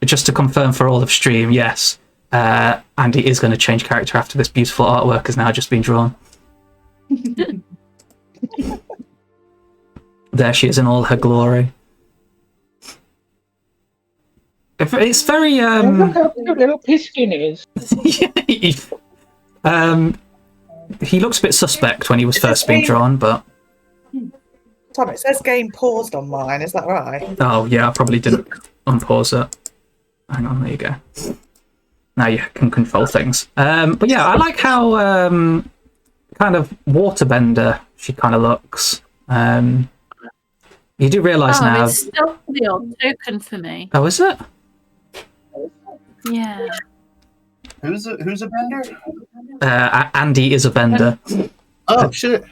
just to confirm for all of stream, yes, Andy is going to change character after this beautiful artwork has now just been drawn. There she is in all her glory. It's very Look how cute little Piskin is. He looks a bit suspect when he was first being drawn, but Tom, it says game paused on mine, is that right? oh yeah, I probably didn't unpause it. Hang on, there you go. Now you can control things. But yeah, I like how kind of waterbender she kind of looks. You do realise now. It's still the old token for me. Oh, is it? Yeah. Who's a bender? Andy is a bender. Oh shit!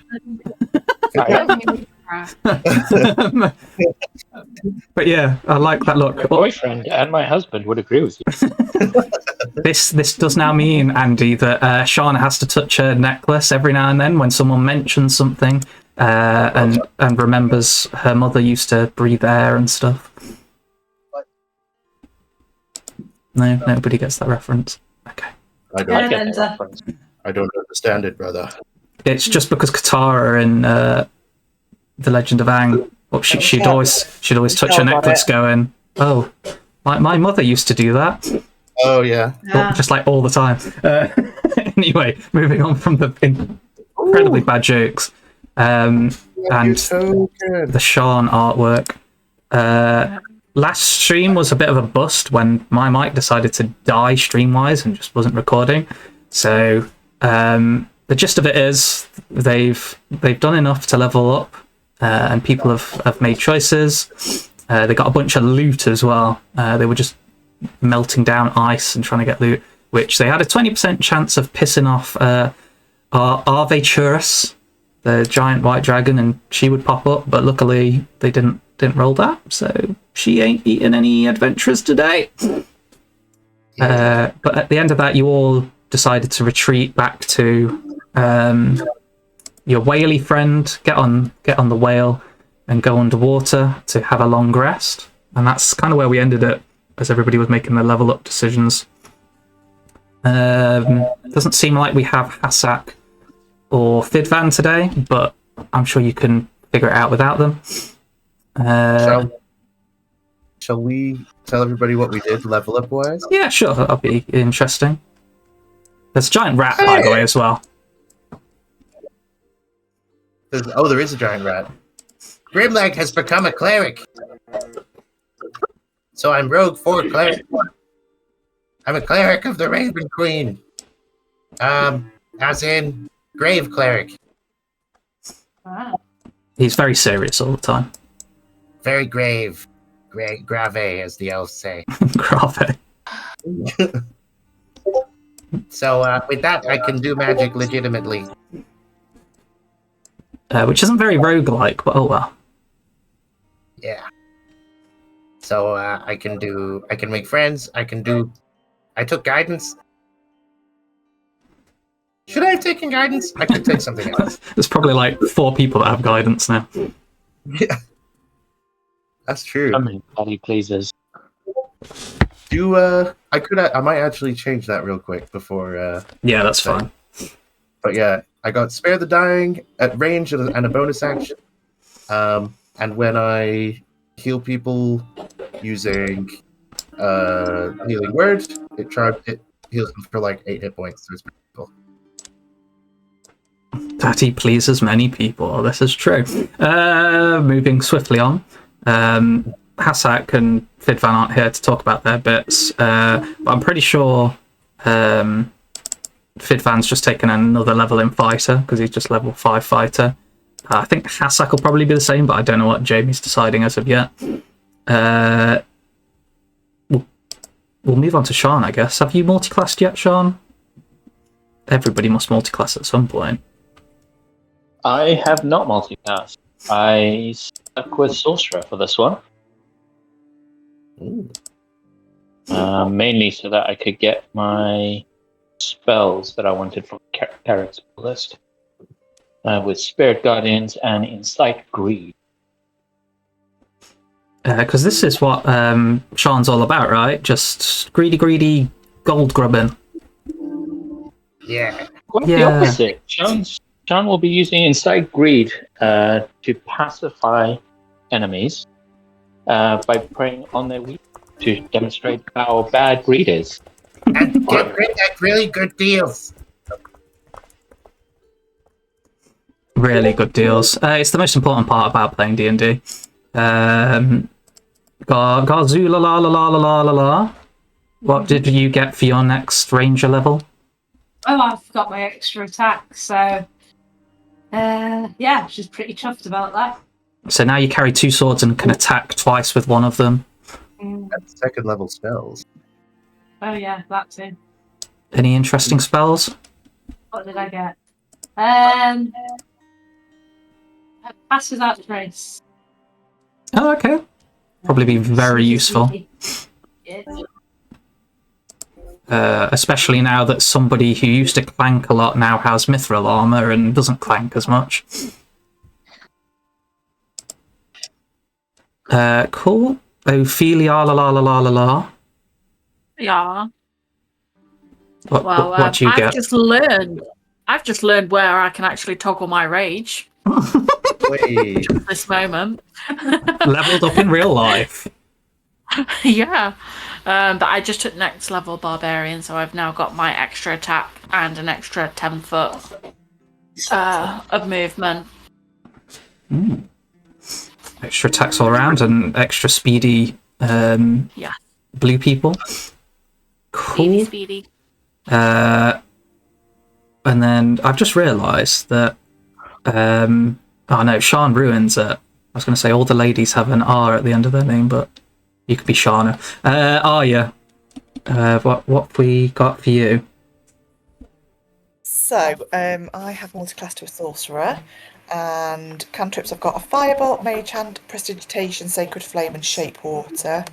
But yeah, I like that look. My boyfriend and my husband would agree with you. This does now mean, Andy, that Shauna has to touch her necklace every now and then when someone mentions something and remembers her mother used to breathe air and stuff. No, nobody gets that reference. Okay. I don't understand it, brother. It's just because Katara in The Legend of Aang, well, she'd always touch her necklace going, oh, my mother used to do that. Oh, yeah. Just like all the time. Anyway, moving on from the incredibly bad jokes and so good. the Sean artwork. Last stream was a bit of a bust when my mic decided to die stream-wise and just wasn't recording. So the gist of it is they've done enough to level up, and people have made choices. They got a bunch of loot as well. They were just melting down ice and trying to get loot, which they had a 20% chance of pissing off Arveturus, the giant white dragon, and she would pop up, but luckily they didn't roll that, so she ain't eating any adventurers today. But at the end of that, you all decided to retreat back to your whaley friend, get on the whale and go underwater to have a long rest. And that's kind of where we ended it, as everybody was making their level up decisions. Doesn't seem like we have Hassak or Fidvan today, but I'm sure you can figure it out without them. Shall we tell everybody what we did level up wise? Yeah, sure, that'll be interesting. There's a giant rat, by the way, as well. There is a giant rat. Grimlag has become a cleric. So I'm rogue 4 cleric. I'm a cleric of the Raven Queen. As in grave cleric. Wow. He's very serious all the time. Very grave. Grave, as the elves say. Grave. So with that, I can do magic legitimately. Which isn't very roguelike, but oh well. Yeah. So I can make friends. I took guidance. Should I have taken guidance? I could take something else. There's probably like 4 people that have guidance now. Yeah. That's true. I mean, body pleases. I might actually change that real quick before. Yeah, that's fine. But yeah, I got Spare the Dying at range and a bonus action. And when I heal people using Healing Word, it heals them for like 8 hit points. So it's pretty cool. That he pleases many people. This is true. Moving swiftly on. Hassak and Fidvan aren't here to talk about their bits, but I'm pretty sure Fidvan's just taken another level in Fighter, because he's just level 5 Fighter. I think Hassak will probably be the same, but I don't know what Jamie's deciding as of yet. We'll move on to Sean, I guess. Have you multiclassed yet, Sean? Everybody must multiclass at some point. I have not multicast. I stuck with Sorcerer for this one. Mainly so that I could get my spells that I wanted from character list. With Spirit Guardians and Incite Greed. Because this is what Sean's all about, right? Just greedy gold grubbing. Yeah. Quite the opposite. Sean will be using Inside Greed to pacify enemies by preying on their weakness to demonstrate how bad greed is. And get really good deals. Really good deals. It's the most important part about playing D&D. Garzula la la la la la la la. What did you get for your next ranger level? Oh, I've got my extra attack, so yeah, she's pretty chuffed about that. So now you carry 2 swords and can attack twice with one of them. That's second level spells. Oh yeah, that too. Any interesting spells? What did I get? Passes out trace. Oh, okay. Probably be very useful. Yeah. Especially now that somebody who used to clank a lot now has mithril armor and doesn't clank as much. Cool. Ophelia la la la la la la. Yeah. What do you get? I've just learned where I can actually toggle my rage. Wait. At this moment. Leveled up in real life. Yeah. But I just took next level barbarian, so I've now got my extra attack and an extra 10 foot of movement. Extra attacks all around and extra speedy blue people. Cool. Speedy. And then I've just realised that oh no, Sean ruins it. I was going to say all the ladies have an R at the end of their name, but you could be Shana. Arya, what have we got for you? So, I have multiclass to a sorcerer, and cantrips I've got a firebolt, mage hand, prestidigitation, sacred flame, and shape water.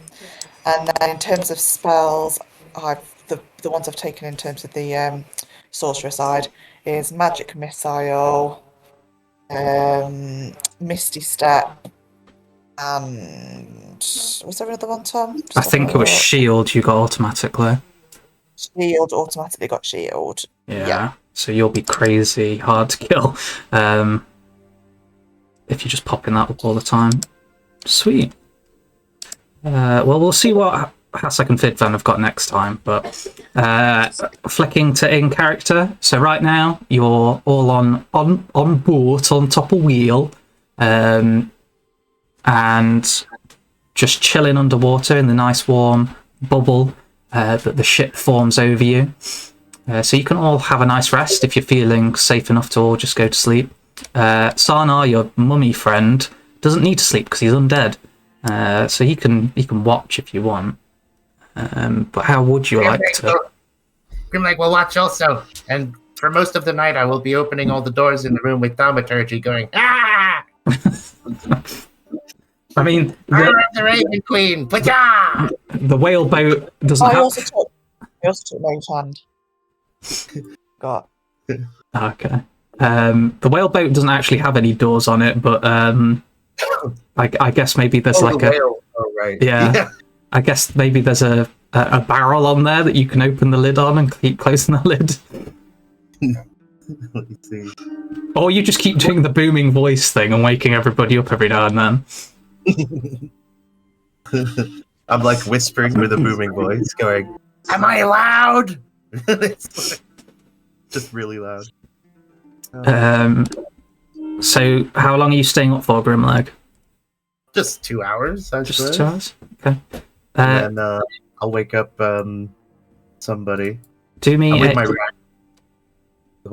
And then in terms of spells, I've the ones I've taken in terms of the sorcerer side is magic missile, misty step, and was there another one, Tom? I think it was shield you got automatically. Shield automatically got shield. Yeah. So you'll be crazy hard to kill if you're just popping that up all the time. Sweet. Well, we'll see what Hasek and Fidvan have got next time. But flicking to in character. So right now you're all on board, on top of wheel, and just chilling underwater in the nice warm bubble that the ship forms over you. So you can all have a nice rest if you're feeling safe enough to all just go to sleep. Sarnar, your mummy friend, doesn't need to sleep because he's undead. So he can watch if you want. But how would you like to? Grimlag will watch also, and for most of the night I will be opening all the doors in the room with thaumaturgy going, ah! I mean, the Raven Queen, Pajah! The whale boat doesn't I have... also took mage hand. Got. Okay. The whale boat doesn't actually have any doors on it, but I guess maybe there's like a... whale. Oh, right. Yeah. I guess maybe there's a barrel on there that you can open the lid on and keep closing the lid. Let me see. Or you just keep doing the booming voice thing and waking everybody up every now and then. I'm like whispering with a booming voice going, am I loud? It's just really loud. So how long are you staying up for, Grimlag? Just 2 hours, I Just suppose. 2 hours? Okay. And I'll wake up somebody. Do me... I'm with my rat.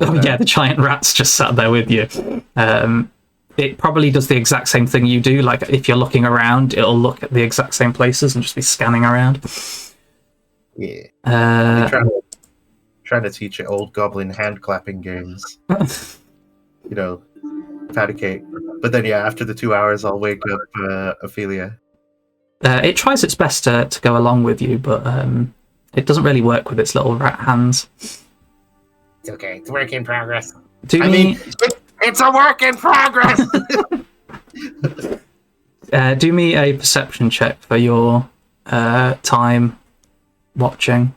Oh yeah, the giant rat's just sat there with you. It probably does the exact same thing you do. Like if you're looking around, it'll look at the exact same places and just be scanning around. Yeah. Uh, trying to teach it old goblin hand clapping games. You know, Paticate. But then yeah, after the 2 hours, I'll wake up Ophelia. It tries its best to go along with you, but it doesn't really work with its little rat hands. It's okay. It's a work in progress. It's a work in progress. Do me a perception check for your time watching.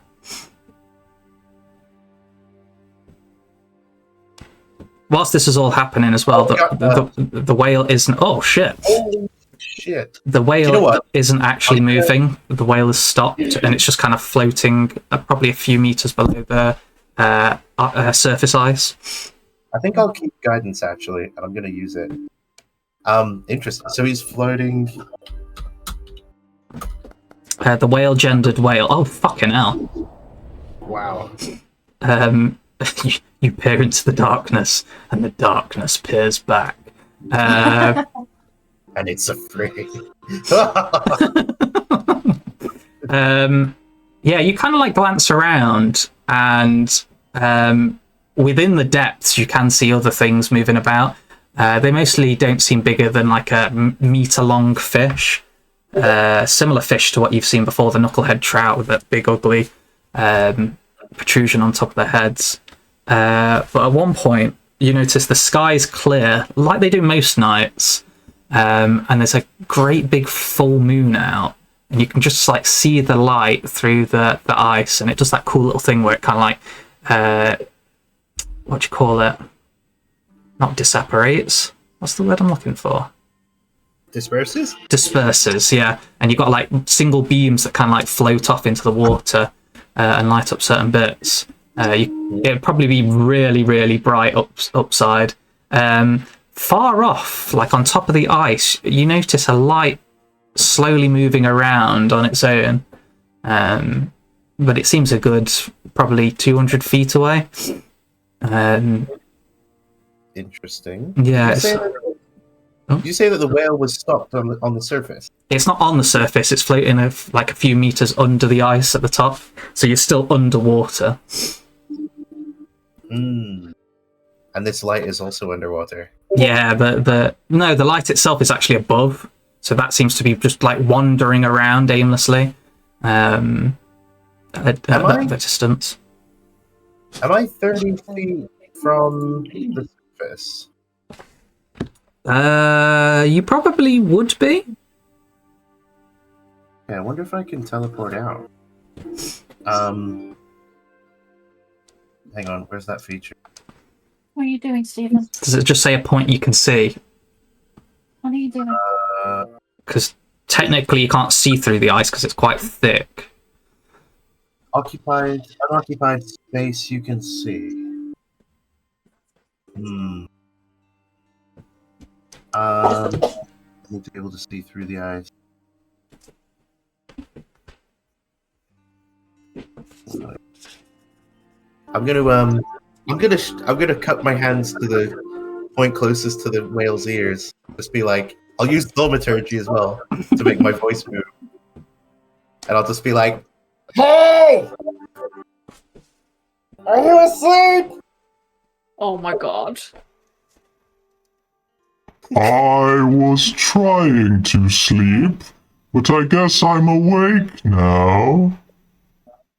Whilst this is all happening as well, the whale isn't. Oh shit! Holy shit! The whale You know what? isn't actually moving. The whale has stopped, and it's just kind of floating, probably a few meters below the surface ice. I think I'll keep guidance actually, and I'm going to use it. Interesting. So he's floating. The whale-gendered whale. Oh fucking hell! Wow. You peer into the darkness, and the darkness peers back. And it's afraid. Yeah, you kind of like glance around, and within the depths, you can see other things moving about. They mostly don't seem bigger than like a meter-long fish. Similar fish to what you've seen before, the knucklehead trout with that big ugly protrusion on top of their heads. But at one point, you notice the sky's clear, like they do most nights, and there's a great big full moon out, and you can just like see the light through the ice, and it does that cool little thing where it kind of like, what do you call it? Not disapparates. What's the word I'm looking for? Disperses? Disperses, yeah. And you've got like single beams that kind of like float off into the water and light up certain bits. It'd probably be really, really bright upside. Far off, like on top of the ice, you notice a light slowly moving around on its own. But it seems a good probably 200 feet away. Interesting. Yeah. Did you say that the whale was stopped on the surface? It's not on the surface, it's floating like a few meters under the ice at the top. So you're still underwater. And this light is also underwater. Yeah, the light itself is actually above. So that seems to be just like wandering around aimlessly. At the distance. Am I 30 feet from the surface? You probably would be. Yeah, I wonder if I can teleport out. Hang on, where's that feature? What are you doing, Stephen? Does it just say a point you can see? What are you doing? Because technically you can't see through the ice because it's quite thick. Unoccupied space you can see. I need to be able to see through the ice. I'm gonna cup my hands to the point closest to the whale's ears. Just be like, I'll use thaumaturgy as well to make my voice move, and I'll just be like, "Hey, are you asleep?" Oh my god. I was trying to sleep, but I guess I'm awake now.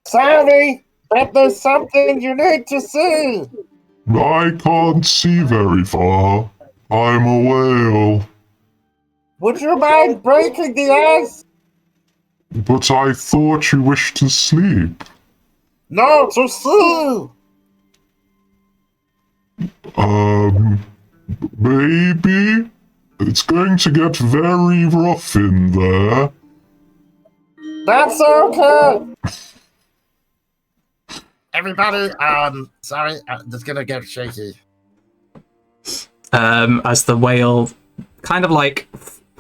Sorry, but there's something you need to see. I can't see very far. I'm a whale. Would you mind breaking the ice? But I thought you wished to sleep. No, to see. Maybe? It's going to get very rough in there. That's okay. Everybody, sorry, it's gonna get shaky. As the whale kind of like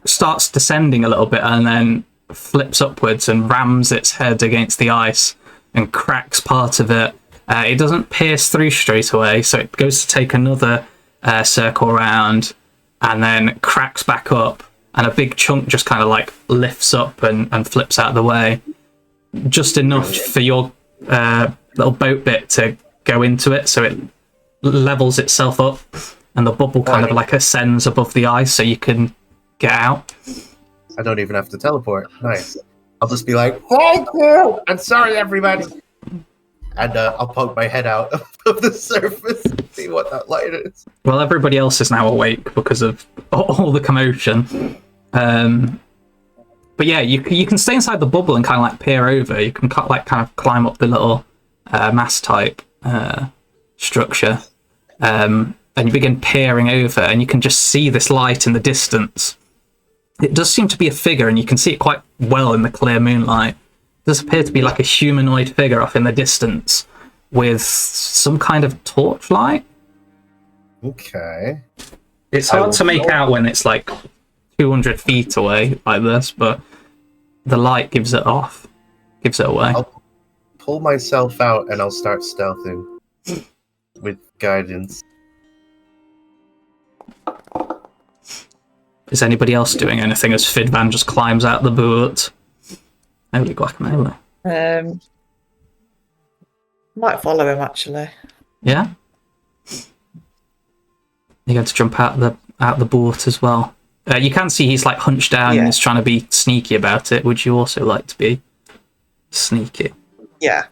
starts descending a little bit and then flips upwards and rams its head against the ice and cracks part of it. It doesn't pierce through straight away, so it goes to take another circle around and then cracks back up, and a big chunk just kind of like lifts up and flips out of the way. Just enough for your little boat bit to go into it, so it levels itself up, and the bubble kind of like ascends above the ice so you can get out. I don't even have to teleport. Nice. I'll just be like, thank you! And sorry, everybody! And I'll poke my head out of the surface and see what that light is. Well, everybody else is now awake because of all the commotion. But yeah, you can stay inside the bubble and kind of like peer over. You can kind of climb up the little mass type structure, and you begin peering over, and you can just see this light in the distance. It does seem to be a figure, and you can see it quite well in the clear moonlight. It does appear to be like a humanoid figure off in the distance with some kind of torchlight. Okay. It's hard to make out when it's like 200 feet away like this, but the light gives it away. I'll pull myself out and I'll start stealthing with guidance. Is anybody else doing anything as Fidvan just climbs out the boat? Holy guacamole. Might follow him actually. Yeah? You're going to jump out the boat as well. You can see he's like hunched down and he's trying to be sneaky about it. Would you also like to be sneaky? Yeah.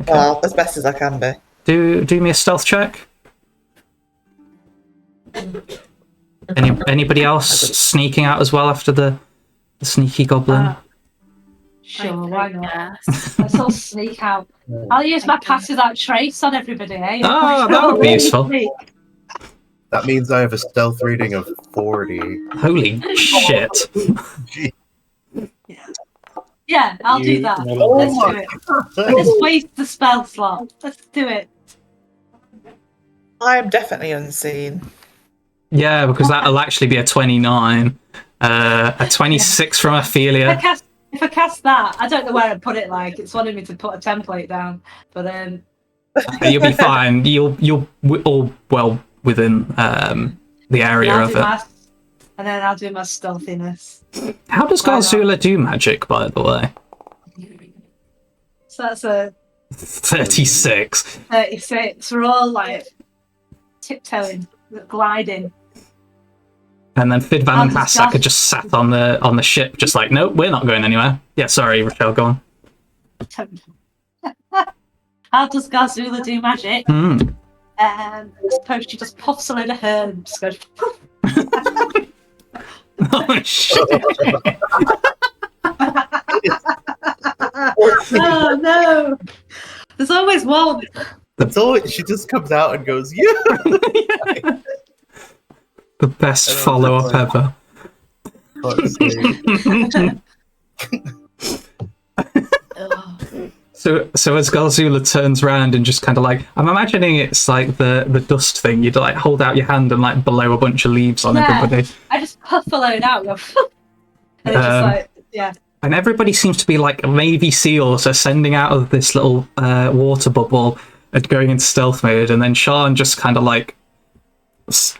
Okay. Well, as best as I can be. Do me a stealth check. Anybody else sneaking out as well after the sneaky goblin? Sure, why not? Let's all sneak out. I'll use my pass without trace on everybody, eh? Oh, that would be useful. That means I have a stealth rating of 40. Holy shit. Yeah, I'll do that. Let's do it. Let's waste the spell slot. Let's do it. I am definitely unseen. Yeah, because that'll actually be a 29. A 26 from Ophelia. If I cast that, I don't know where I'd put it. Like it's wanting me to put a template down, but You'll be fine. You'll all well within the area of it. And then I'll do my stealthiness. How does Garzula do magic, by the way? So that's a 36. 36. We're all like tiptoeing, gliding. And then Fidvan and Hassak are just sat on the ship, just like, nope, we're not going anywhere. Yeah, sorry, Rochelle, go on. How does Garzula do magic? I suppose she just puffs a load of herbs. Goes, Oh, shit. Oh, no. There's always one. She just comes out and goes, yeah! The best follow-up ever. So as Garzula turns around and just kind of like, I'm imagining it's like the dust thing. You'd like hold out your hand and like blow a bunch of leaves on everybody. I just puff a load out. And it's just like, yeah. And everybody seems to be like Navy SEALs ascending out of this little water bubble and going into stealth mode. And then Sian just kind of like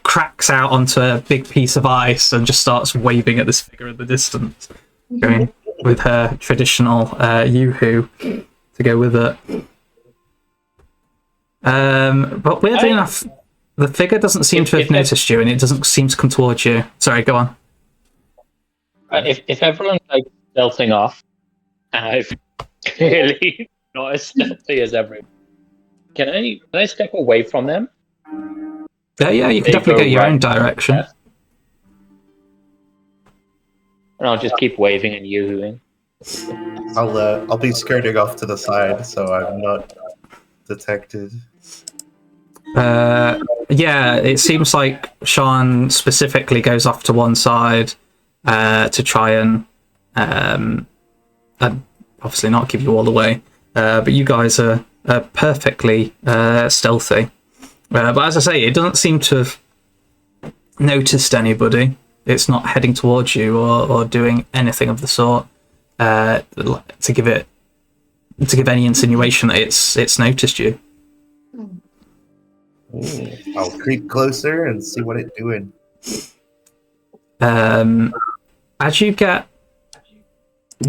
cracks out onto a big piece of ice and just starts waving at this figure in the distance, going with her traditional yoo-hoo to go with it. But weirdly enough, the figure doesn't seem to have noticed you, and it doesn't seem to come towards you. Sorry, go on. If everyone's like stealthing off, and I've clearly not as stealthy as everyone, can I step away from them? Yeah, you can definitely go your own direction. And I'll just keep waving and yoo-hooing. I'll be skirting off to the side so I'm not detected. Yeah, it seems like Sian specifically goes off to one side to try and obviously not give you all away. But you guys are perfectly stealthy. But as I say, it doesn't seem to have noticed anybody. It's not heading towards you or doing anything of the sort to give any insinuation that it's noticed you. I'll creep closer and see what it's doing. As you get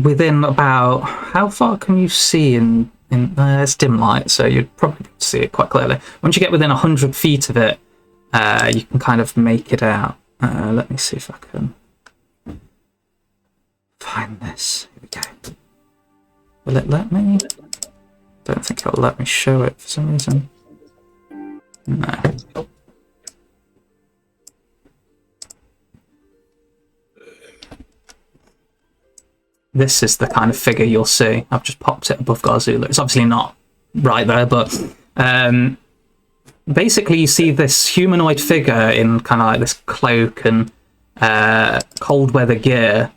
within about, how far can you see in it's dim light, so you'd probably see it quite clearly. Once you get within 100 feet of it, you can kind of make it out. Let me see if I can find this. Here we go. Will it let me? Don't think it'll let me show it for some reason. No. this is the kind of figure you'll see. I've just popped it above Garzula. It's obviously not right there, but basically you see this humanoid figure in kind of like this cloak and cold weather gear,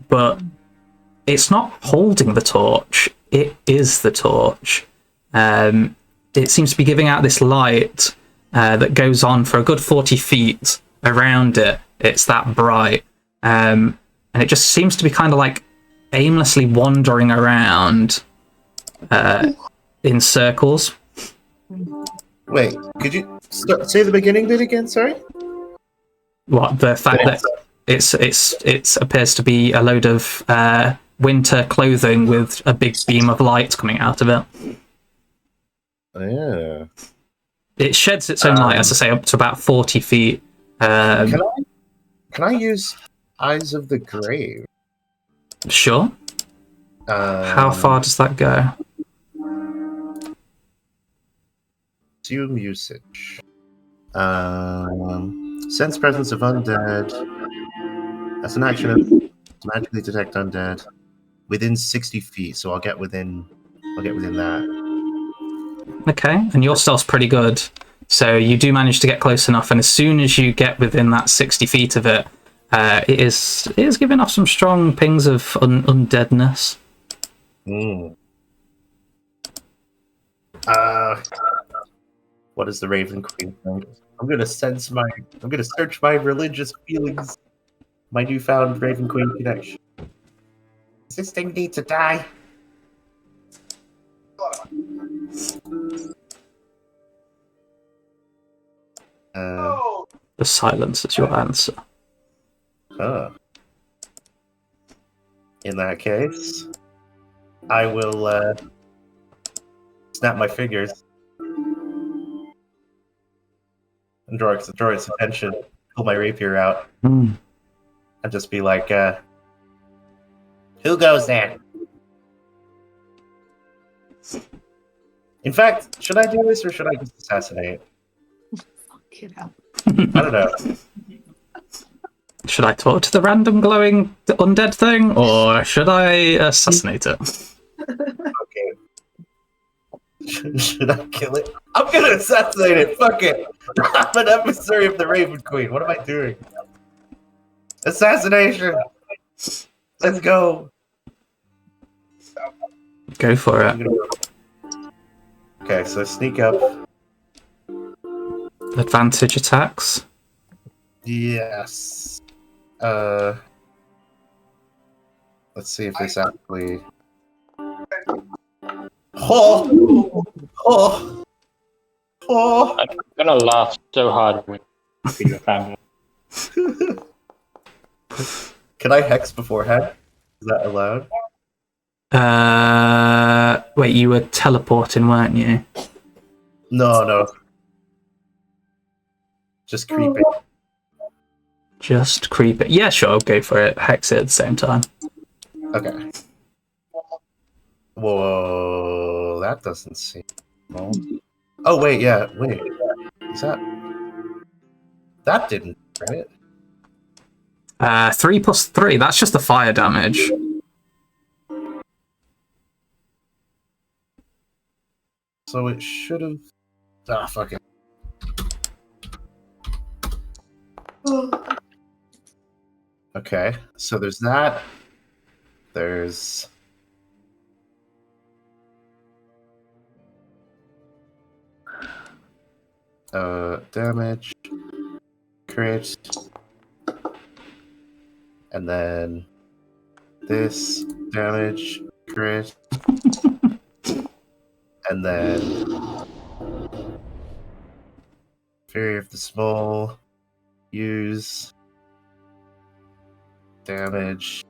but it's not holding the torch. It is the torch. It seems to be giving out this light that goes on for a good 40 feet around it. It's that bright. And it just seems to be kind of like aimlessly wandering around in circles. Wait, could you say the beginning bit again? Sorry. What, the fact that it appears to be a load of winter clothing with a big beam of light coming out of it. Yeah. It sheds its own light, as I say, up to about 40 feet. Can I use Eyes of the Grave? Sure. How far does that go? Assume usage. Sense presence of undead. That's an action of magically detect undead within 60 feet. So I'll get within that. Okay, and your stealth's pretty good. So you do manage to get close enough, and as soon as you get within that 60 feet of it, it is giving off some strong pings of undeadness. What is the Raven Queen think? I'm gonna search my religious feelings. My newfound Raven Queen connection. Does this thing need to die? The silence is your answer. In that case, I will snap my fingers and draw its attention, pull my rapier out, and just be like, who goes there? In fact, should I do this or should I just assassinate? Fucking hell. I don't know. Should I talk to the random glowing undead thing, or should I assassinate it? Okay. Should I kill it? I'm gonna assassinate it. Fuck it. I'm an emissary of the Raven Queen. What am I doing? Assassination. Let's go. Go for it. Okay, so sneak up. Advantage attacks. Yes. Let's see if this actually. Oh! I'm gonna laugh so hard when your family. Can I hex beforehand? Is that allowed? Wait, you were teleporting, weren't you? No. Just creeping. Just creep it. Yeah, sure, go for it. Hex it at the same time. Okay. Whoa, that doesn't seem. Oh wait, yeah, wait. Is that? That didn't, right? 3 plus 3. That's just the fire damage. So it should have. Ah, fuck it. Okay, so there's that. There's. Damage. Crit. And then. This. Damage. Crit. And then. Fury of the Small. Use. Damage.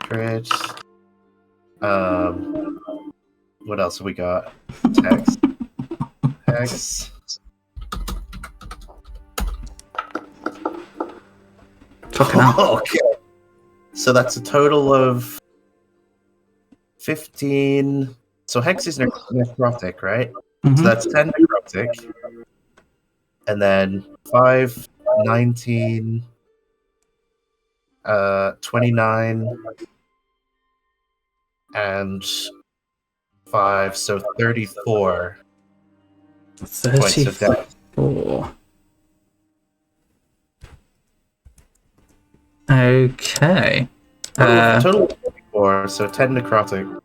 Crit. What else have we got? Text. Hex. Fucking hell. Okay. So that's a total of 15. So Hex is necrotic, right? Mhm. So that's 10 necrotic. And then 5, 19, 29, and 5, so 34 points of damage. 34. Okay. Total of 34, so 10 necrotic.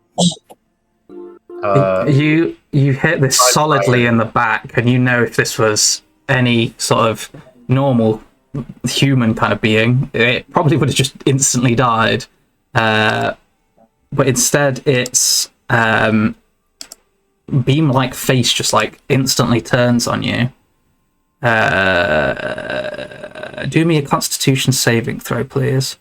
You hit this solidly in the back, and you know if this was any sort of normal human kind of being, it probably would have just instantly died. But instead, its beam-like face just like instantly turns on you. Do me a Constitution saving throw, please.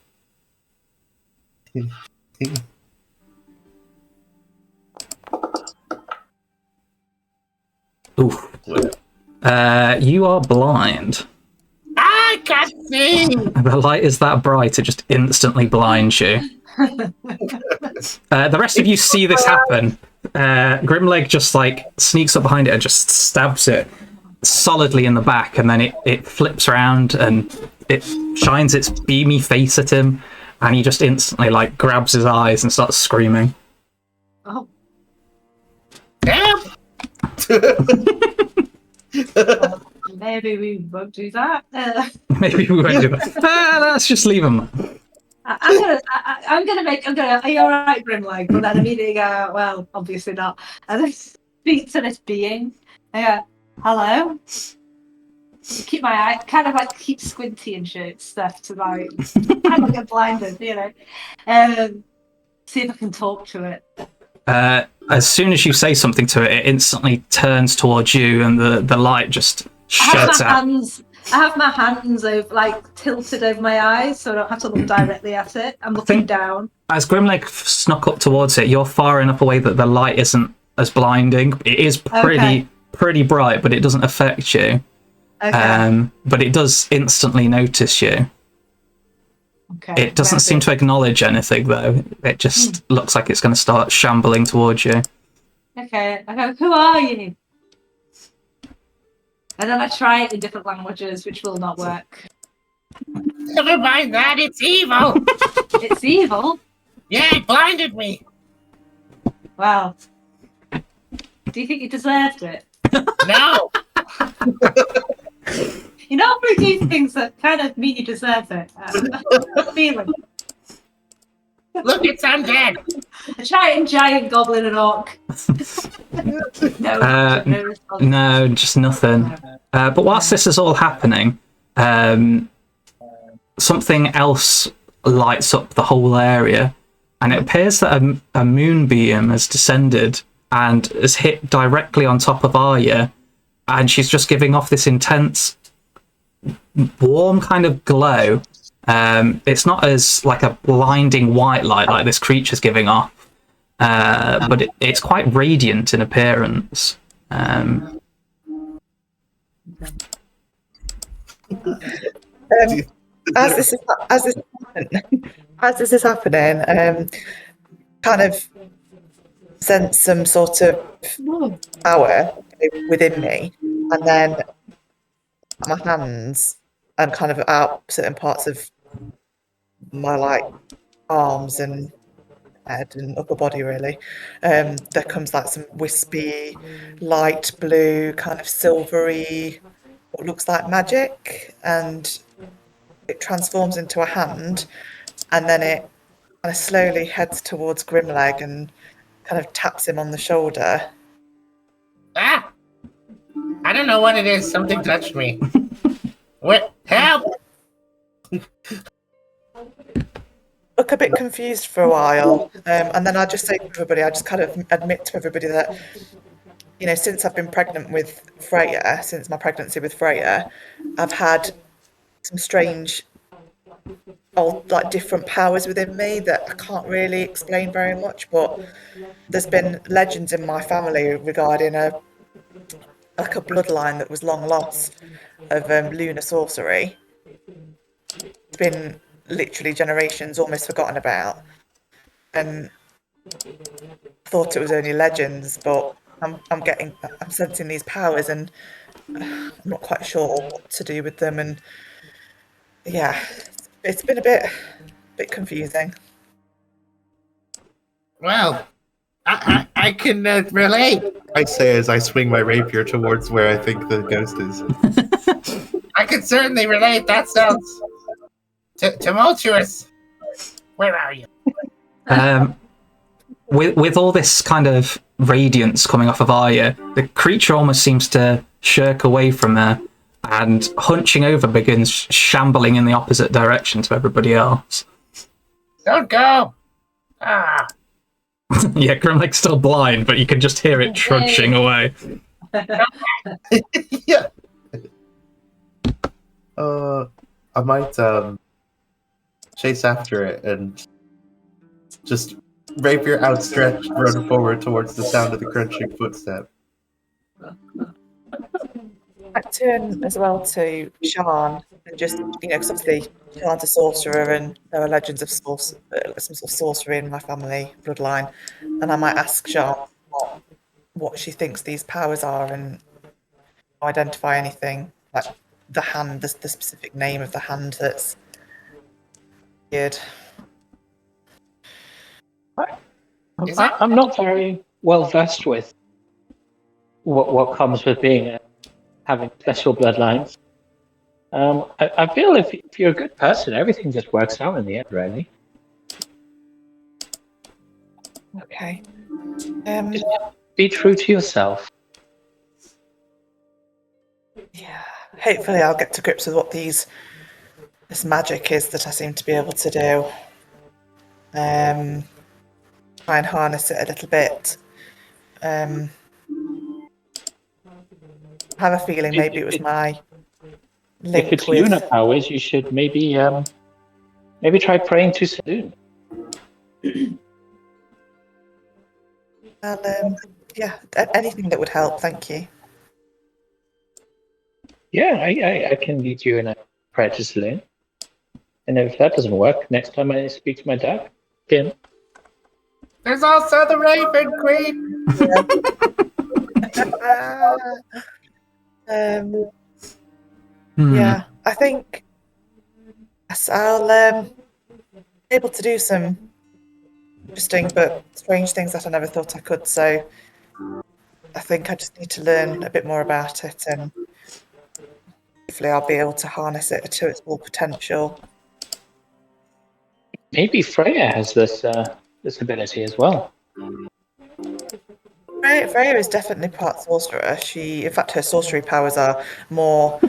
Oof. You are blind. I can't see. The light is that bright, it just instantly blinds you. The rest of you see this happen. Grimleg just like sneaks up behind it and just stabs it solidly in the back, and then it flips around and it shines its beamy face at him, and he just instantly like grabs his eyes and starts screaming. Oh. Damn. Maybe we won't do that. Maybe we won't do that. Let's just leave him. I'm gonna. Are you all right, Grimleg? But then immediately go, well, obviously not. And then speak to this being. I go, hello. Keep my eye, kind of like keep squinty and shit stuff to like, kind of get blinded, you know. See if I can talk to it. As soon as you say something to it, it instantly turns towards you, and the light just sheds out. I have my hands over, like tilted over my eyes, so I don't have to look directly at it. I'm looking down. As Grimleg snuck up towards it, you're far enough away that the light isn't as blinding. It is pretty bright, but it doesn't affect you. Okay. But it does instantly notice you. Okay. It doesn't seem to acknowledge anything, though. It just looks like it's going to start shambling towards you. Okay. I go, who are you? And then I try it in different languages, which will not work. Never mind that. It's evil. It's evil? Yeah, it blinded me. Well, do you think you deserved it? No. You know, we do things that kind of mean you deserve it. Feeling. Look, it's undead. I try it in giant goblin and orc. No, just nothing. But whilst this is all happening, something else lights up the whole area, and it appears that a moonbeam has descended and has hit directly on top of Arya, and she's just giving off this intense, warm kind of glow. It's not as like a blinding white light like this creature's giving off, but it's quite radiant in appearance. As this is happening, kind of sense some sort of power within me, and then my hands and kind of out certain parts of my like arms and head and upper body really, there comes like some wispy light blue kind of silvery what looks like magic, and it transforms into a hand, and then it kind of slowly heads towards Grimleg and kind of taps him on the shoulder. Ah! I don't know what it is. Something touched me. What? Help! Look a bit confused for a while, and then I just say to everybody, I just kind of admit to everybody that, you know, since I've been pregnant with Freya, since my pregnancy with Freya, I've had some strange, like different powers within me that I can't really explain very much, but there's been legends in my family regarding a bloodline that was long lost of lunar sorcery. It's been literally generations almost forgotten about, and thought it was only legends, but I'm sensing these powers, and I'm not quite sure what to do with them, and yeah, it's been a bit confusing. Well, I can relate. I say as I swing my rapier towards where I think the ghost is. I can certainly relate. That sounds tumultuous. Where are you? With all this kind of radiance coming off of Arya, the creature almost seems to shirk away from her and hunching over begins shambling in the opposite direction to everybody else. Don't go. Ah. Yeah, Grimleg's still blind, but you can just hear it trudging away. Yeah. I might chase after it and just rapier outstretched, run forward towards the sound of the crunching footstep. I turn as well to Sean and just, because obviously Sean's a sorcerer and there are legends of some sort of sorcery in my family bloodline, and I might ask Sean what she thinks these powers are and identify anything like the hand, the specific name of the hand that's weird. I'm not very well versed with what comes with being having special bloodlines. I feel if you're a good person, everything just works out in the end, really. Okay. Just be true to yourself. Yeah. Hopefully I'll get to grips with what this magic is that I seem to be able to do. Try and harness it a little bit. I have a feeling maybe it was my link If it's with... lunar powers, you should maybe try praying to Saloon. Yeah, anything that would help, thank you. Yeah, I can lead you in a prayer to Saloon. And if that doesn't work, next time I speak to my dad, Kim. There's also the Raven Queen. Yeah, I think yes, I'll be able to do some interesting but strange things that I never thought I could. So I think I just need to learn a bit more about it, and hopefully I'll be able to harness it to its full potential. Maybe Freya has this ability as well. Freya is definitely part sorcerer. In fact, her sorcery powers are more,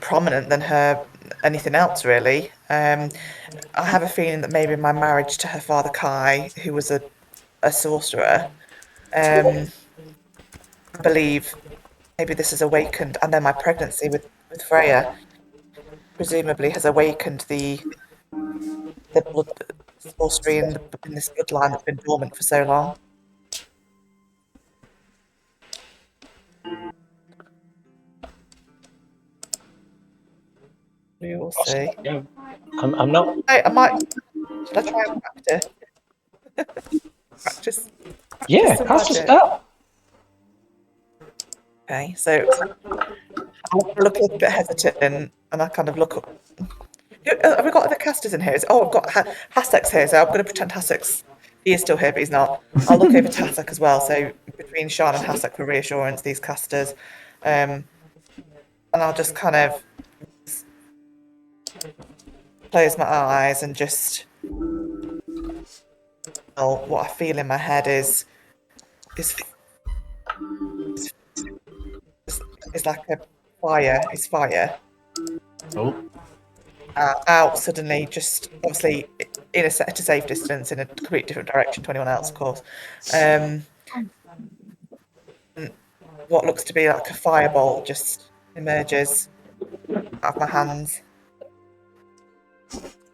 prominent than her anything else really. I have a feeling that maybe my marriage to her father Kai, who was a sorcerer, I believe maybe this has awakened, and then my pregnancy with Freya presumably has awakened the blood sorcery in this bloodline that's been dormant for so long. We will see. Yeah, I'm not. I might. Should I try and practice? Yeah, cast a spell. Okay, so I look a little bit hesitant, and I kind of look up. Have we got other casters in here? I've got Hasek's here, so I'm going to pretend Hasek's. He is still here, but he's not. I'll look over to Hasek as well. So between Sean and Hasek for reassurance, these casters, and I'll just kind of close my eyes and just. Well, what I feel in my head is like a fire. It's fire. Oh. Out suddenly, just obviously at a safe distance in a completely different direction to anyone else, of course. What looks to be like a firebolt just emerges out of my hands.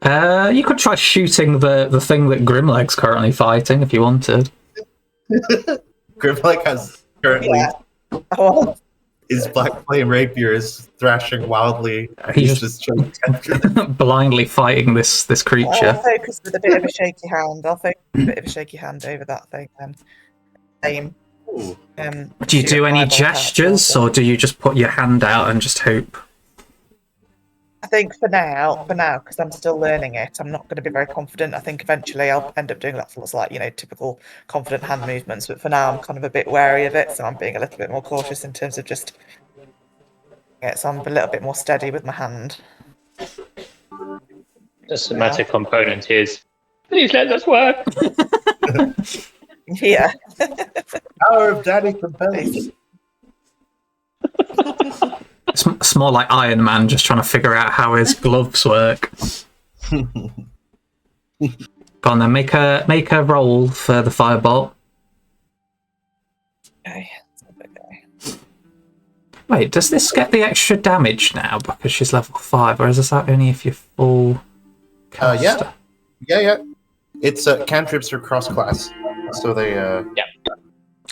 You could try shooting the thing that Grimleg's currently fighting if you wanted. Grimleg has currently his black flame rapier is thrashing wildly. He's just blindly fighting this creature. I'll focus with a bit of a shaky hand. I'll focus with a bit of a shaky hand over that thing and aim. Do you do any gestures, or do you just put your hand out and just hope? I think for now, because I'm still learning it, I'm not going to be very confident. I think eventually I'll end up doing lots of like, typical confident hand movements. But for now, I'm kind of a bit wary of it, so I'm being a little bit more cautious in terms of just. So I'm a little bit more steady with my hand. The somatic component is, please let us work. Yeah. Power of Daddy compels. It's more like Iron Man just trying to figure out how his gloves work. Go on then, make a roll for the firebolt. Okay. Wait, does this get the extra damage now because she's level 5, or is that only if you're full caster? Yeah. It's cantrips are cross class, so they.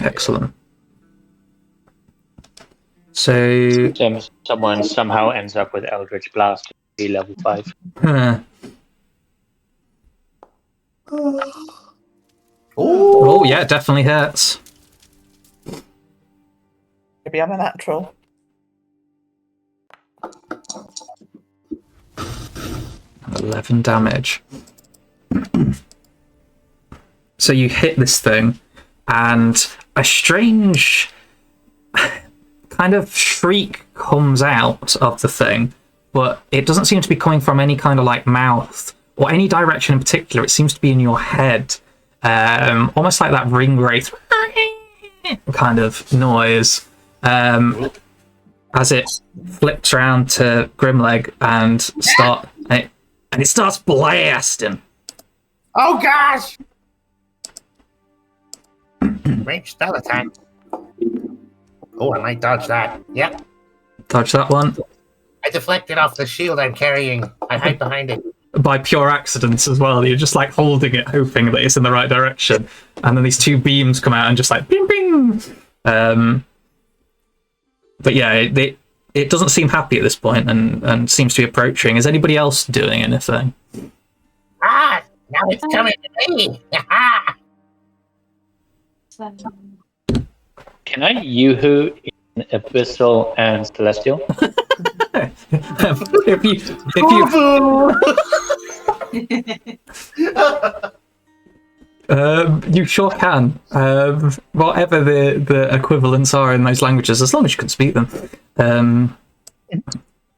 Excellent. So Someone somehow ends up with Eldritch Blast to be level 5. Oh yeah, definitely hurts. Maybe I'm a natural. 11 damage. So you hit this thing, and a strange kind of shriek comes out of the thing, but it doesn't seem to be coming from any kind of like mouth or any direction in particular. It seems to be in your head, almost like that ring wraith kind of noise, as it flips around to Grimleg and it starts blasting. Oh gosh! Range spell attack. Oh, I might dodge that. Yep. Dodge that one. I deflected off the shield I'm carrying. I hide behind it. By pure accident as well. You're just like holding it, hoping that it's in the right direction. And then these two beams come out and just like bing bing. But yeah, it doesn't seem happy at this point and seems to be approaching. Is anybody else doing anything? Ah! Now it's coming to me! Can I Yoo-hoo in Abyssal and Celestial? if you you sure can. Whatever the equivalents are in those languages, as long as you can speak them.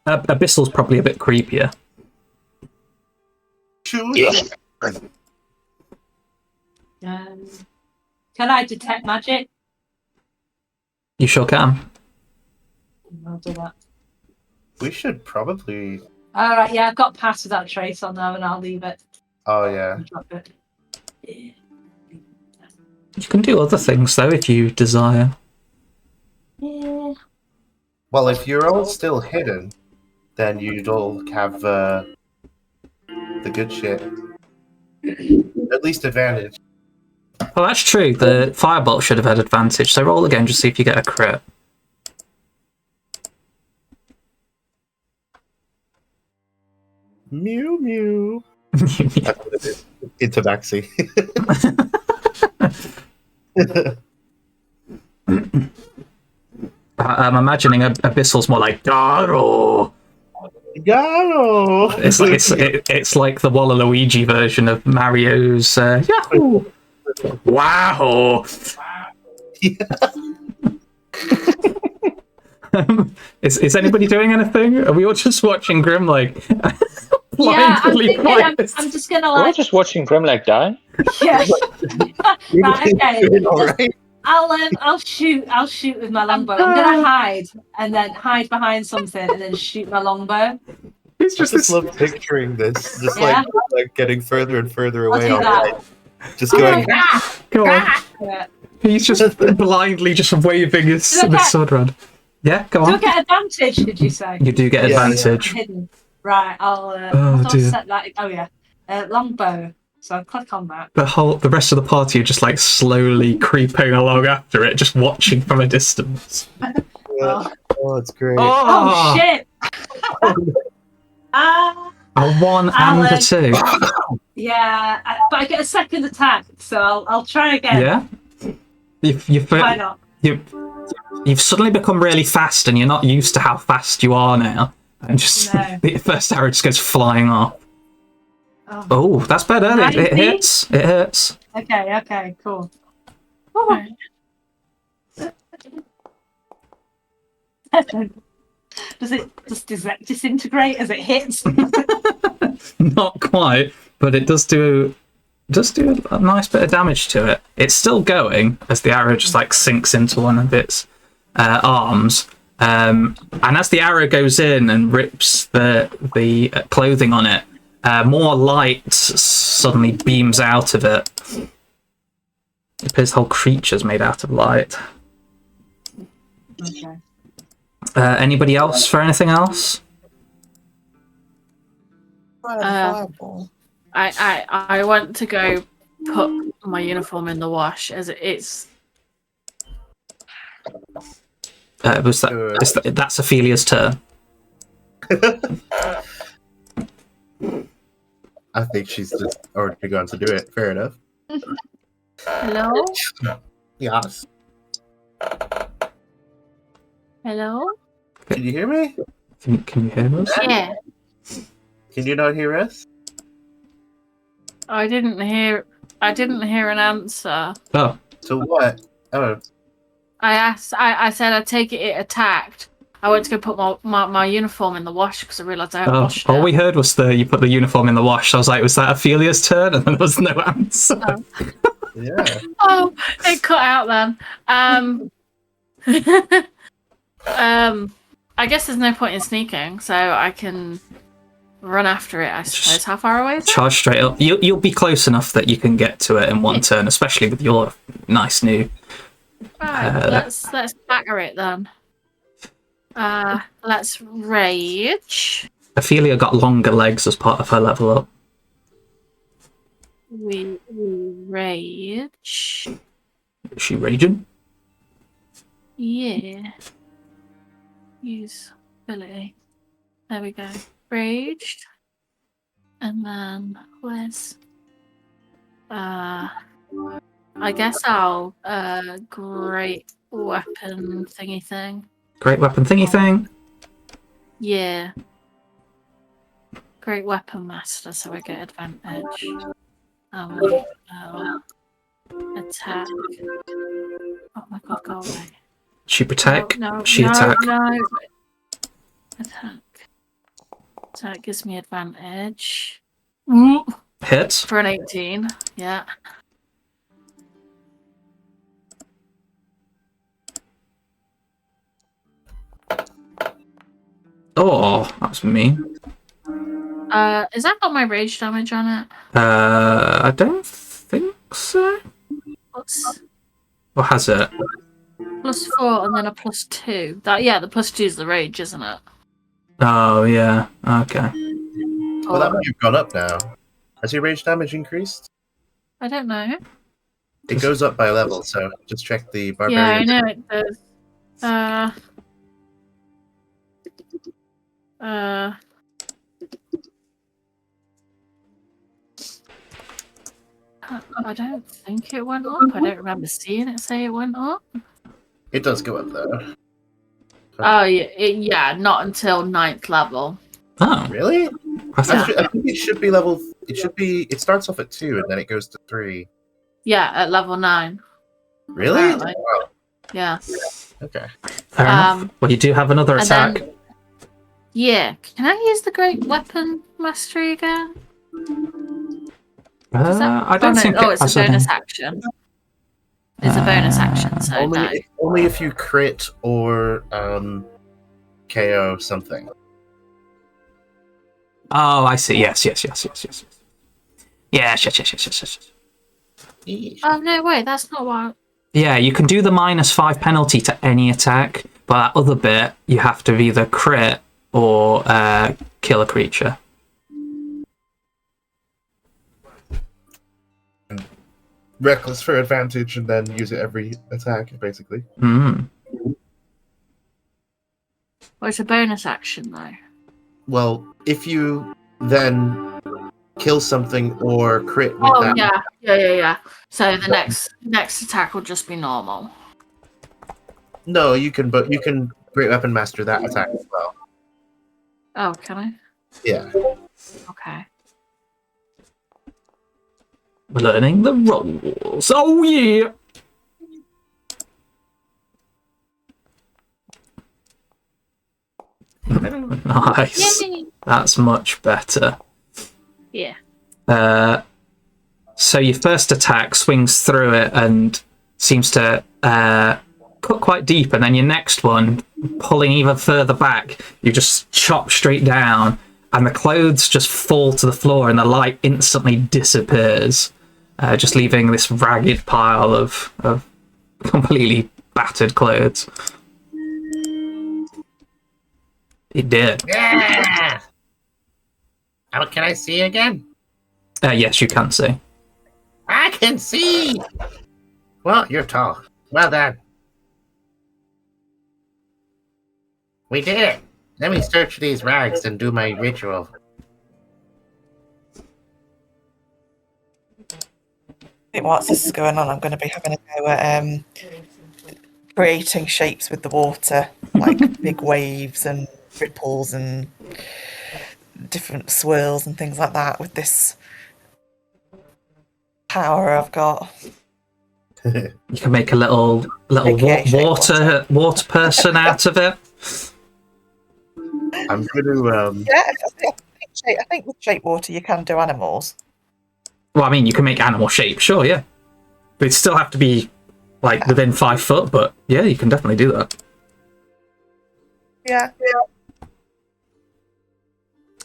Abyssal's probably a bit creepier. Can I detect magic? You sure can. I'll do that. We should probably. All right, yeah, I've got past that trace on there, and I'll leave it. Oh yeah. Drop it. You can do other things though if you desire. Yeah. Well, if you're all still hidden, then you'd all have the good shit. At least advantage. Well, that's true. The firebolt should have had advantage. So roll again, just see if you get a crit. Mew mew. That's what it is. Into Maxi. I'm imagining Abyssal's more like Garo. Garo. It's like the Waluigi version of Mario's Yahoo! Wow! Is anybody doing anything? Are we all just watching Grimleg? Yeah, I'm just gonna We're like. just watching Grimleg die. Yeah. Right, okay. All right. I'll shoot with my longbow. I'm gonna hide and then hide behind something and then shoot my longbow. It's I just love picturing this, just Yeah. like getting further and further away. do that. Just going. Go on. Yeah. He's just blindly just waving his sword around. Yeah, go Do I on. get advantage? Did you say? You do get Yeah, advantage. Hidden. Right. I'll dear. set that. Oh yeah. Longbow. So I'll click on that. The rest of the party are just like slowly creeping along after it, just watching from a distance. Oh, it's great. Oh shit! A 1 and a 2. Yeah, but I get a second attack, so I'll try again. Yeah. Why not? You've suddenly become really fast, and you're not used to how fast you are now. And just No. the first arrow just goes flying off. Oh. Oh, that's better. It 90? hits. It hits. Okay, cool. Right. Does it just disintegrate as it hits? Not quite, but it does do a nice bit of damage to it. It's still going as the arrow just like sinks into one of its arms. And as the arrow goes in and rips the clothing on it, more light suddenly beams out of it. It appears the whole creature's made out of light. Okay. Anybody else for anything else? Fireball. I want to go put my uniform in the wash as it's. That's Ophelia's turn. I think she's just already gone to do it. Fair enough. Hello? Yes. Hello? Can you hear me? Can you hear us? Yeah. Can you not hear us? I didn't hear an answer. Oh, To what? Oh, I said I take it attacked. I went to go put my uniform in the wash because I realised I hadn't washed all it. we heard was you put the uniform in the wash. I was like, was that Ophelia's turn? And then there was no answer. Oh. yeah. Oh, it cut out then. I guess there's no point in sneaking, so I can run after it, I suppose. How far away is it? Charge straight up. You'll be close enough that you can get to it in one turn, especially with your nice new. Right, let's batter it then. Let's rage. Ophelia got longer legs as part of her level up. We rage. Is she raging? Yeah. Use ability. There we go. Raged. And then where's I guess I'll great weapon thingy thing. Great weapon thingy thing. Yeah. Great weapon master, so I get advantage. Attack. Oh my god, go away. She protect. No, she attack. No. Attack. Attack gives me advantage. Hits. For an 18, yeah. Oh, that's mean. Is that got my rage damage on it? I don't think so. What's Or has it? +4 and then a +2? The +2 is the rage, isn't it? Oh yeah. Okay. Well, that might have gone up now. Has your rage damage increased? I don't know. It goes up by level, so just check the Yeah, barbarian. I know it does. I don't think it went up. I don't remember seeing it say it went up. It does go up though. Oh yeah, not until 9th level. Oh, Really? I thought- I think it should be level. It should be. It starts off at 2 and then it goes to 3. Yeah, at level 9. Really? Apparently. Wow. Yeah. Okay. Fair enough. Well, you do have another and attack. then- Yeah. Can I use the great weapon mastery again? Does that- I don't no. think. It's has a any- bonus action. It's a bonus action, so no. Only if you crit or KO something. Oh, I see. Yes. Yes. Oh no, wait, that's not what. Yeah, you can do the -5 penalty to any attack, but that other bit you have to either crit or kill a creature. Reckless for advantage and then use it every attack, basically. Mm. Well, it's a bonus action though. Well, if you then kill something or crit with Oh that. yeah. So the next attack will just be normal. No, you can, but you can great weapon master that attack as well. Oh, can I? Yeah. Okay. We're learning the rolls. Oh, yeah! Nice. Yay! That's much better. Yeah. So your first attack swings through it and seems to cut quite deep, and then your next one, pulling even further back, you just chop straight down, and the clothes just fall to the floor, and the light instantly disappears, just leaving this ragged pile of completely battered clothes. It did. Yeah. Oh, can I see again? Yes, you can see. I can see. Well, you're tall. Well done. We did it. Let me search these rags and do my ritual. Whilst this is going on, I'm going to be having a go at creating shapes with the water, like big waves and ripples and different swirls and things like that with this power I've got. You can make a little water person out of it. I'm going to. Yeah, I think with shape water you can do animals. Well, I mean, you can make animal shape, sure, yeah. But it'd still have to be, like, within 5 foot, but yeah, you can definitely do that. Yeah.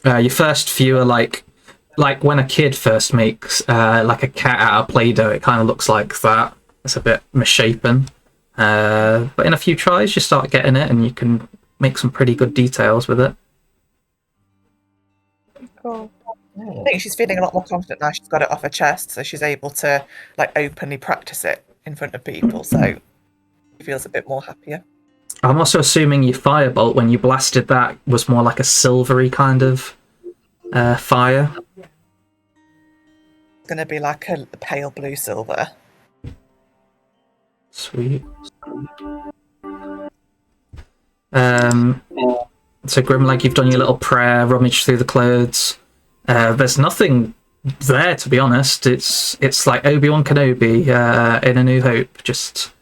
Your first few are like when a kid first makes like a cat out of Play-Doh, it kind of looks like that. It's a bit misshapen. But in a few tries, you start getting it, and you can make some pretty good details with it. Cool. I think she's feeling a lot more confident now. She's got it off her chest, so she's able to like openly practice it in front of people. So she feels a bit more happier. I'm also assuming your firebolt, when you blasted that, was more like a silvery kind of fire. It's going to be like a pale blue silver. Sweet. So Grimlag, you've done your little prayer, rummaged through the clothes. There's nothing there, to be honest. It's like Obi-Wan Kenobi in A New Hope, just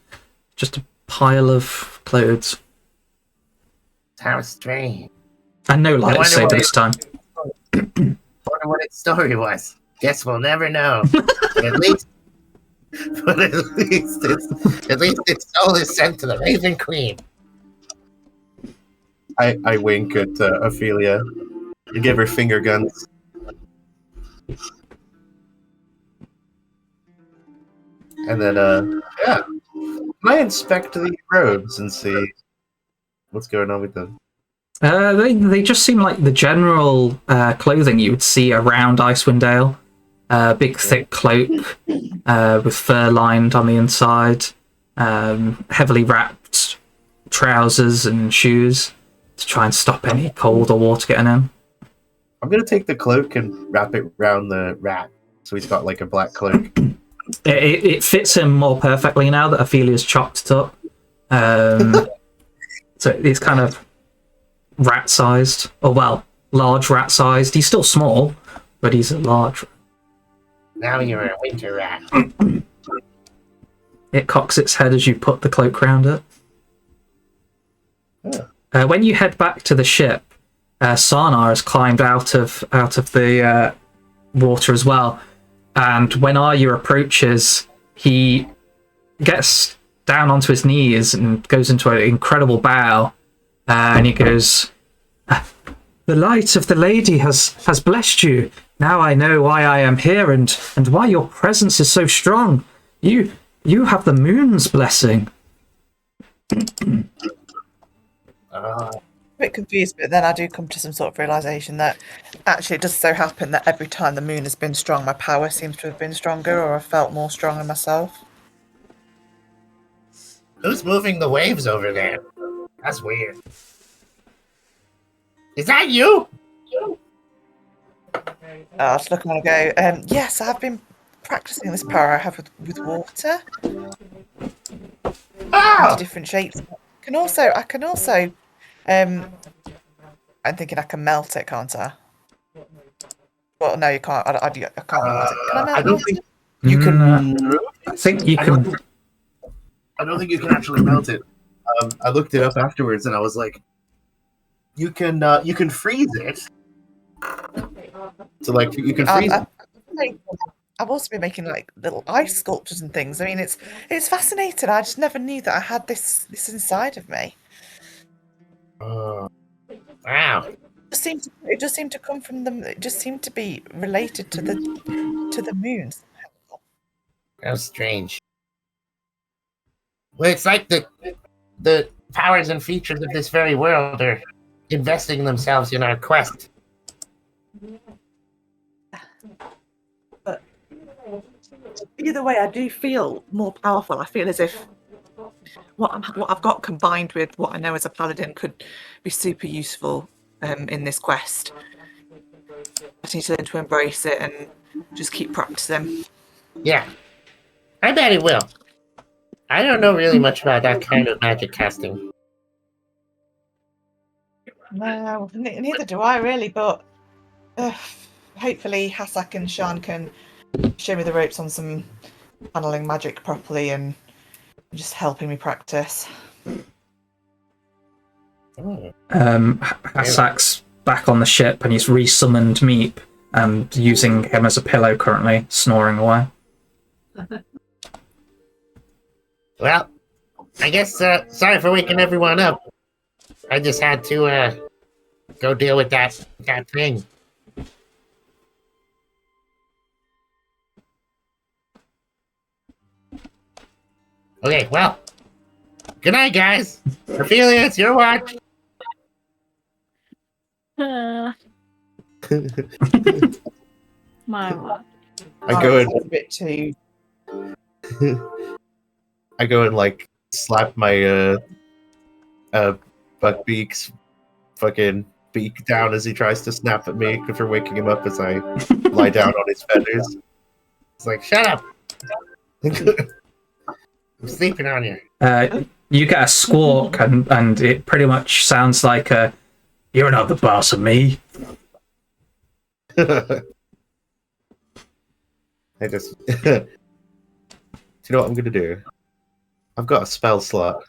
a pile of clothes. How strange. And no lightsaber this time. Wonder what its story was. Guess we'll never know. at least its soul is sent to the Raven Queen. I wink at Ophelia and give her finger guns. And then, yeah. Can I inspect the robes and see what's going on with them? They just seem like the general clothing you would see around Icewind Dale. Big thick cloak with fur lined on the inside, heavily wrapped trousers and shoes to try and stop any cold or water getting in. I'm gonna take the cloak and wrap it around the rat, so he's got like a black cloak. It fits him more perfectly now that Ophelia's chopped it up. So it's kind of rat-sized, or well, large rat-sized. He's still small, but he's a large. Now you're a winter rat. It cocks its head as you put the cloak round it. Yeah. When you head back to the ship, Sarnar has climbed out of the water as well, and when Arya approaches, he gets down onto his knees and goes into an incredible bow, and he goes, "The light of the lady has blessed you. Now I know why I am here and why your presence is so strong. You have the moon's blessing." A bit confused, but then I do come to some sort of realization that actually it does so happen that every time the moon has been strong, my power seems to have been stronger, or I felt more strong in myself. Who's moving the waves over there? That's weird. Is that you? I was looking and I go, yes, I've been practicing this power I have with water. Oh! Different shapes. I can also I'm thinking I can melt it, can't I? Well, no, you can't. I can't melt it. Can I I don't melt think it? you can. I think you I can. don't think you can actually melt it. I looked it up afterwards, and I was like, you can freeze it. So like you can freeze. I've also been making like little ice sculptures and things. I mean, it's fascinating. I just never knew that I had this inside of me. Wow. It just seemed to come from them. It just seemed to be related to the moon. How strange. Well, it's like the powers and features of this very world are investing themselves in our quest. But either way, I do feel more powerful. I feel as if what I've got combined with what I know as a paladin could be super useful in this quest. I need to learn to embrace it and just keep practicing. Yeah, I bet it will. I don't know really much about that kind of magic casting. No, neither do I really, but hopefully Hassak and Sean can show me the ropes on some channeling magic properly and just helping me practice. Hassak's back on the ship and he's resummoned Meep and using him as a pillow currently, snoring away. Well, I guess, sorry for waking everyone up. I just had to, go deal with that thing. Okay, well, good night, guys. Ophelia, it's your watch. My what? I go and a bit too. I go and like slap my Buckbeak's fucking beak down as he tries to snap at me for waking him up as I lie down on his feathers. It's like, shut up. I'm sleeping on you. You get a squawk and it pretty much sounds like you're not the boss of me. I just do you know what I'm gonna do? I've got a spell slot.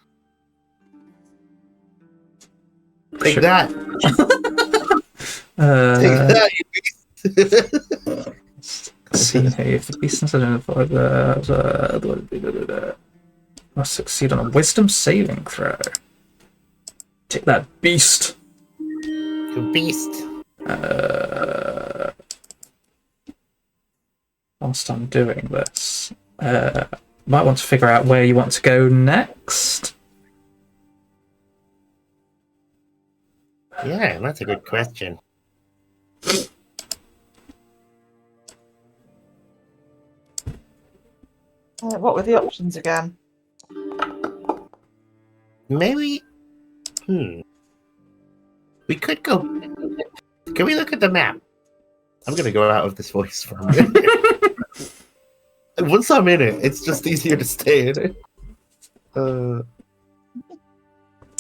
Take Sure. that! Take that, you beast! Let's see here. If the beast must succeed on a wisdom saving throw. Take that, beast. You beast. Whilst I'm doing this, might want to figure out where you want to go next. Yeah, that's a good question. What were the options again? Maybe. We could go. Can we look at the map? I'm gonna go out of this voice for a minute. Once I'm in it, it's just easier to stay in it.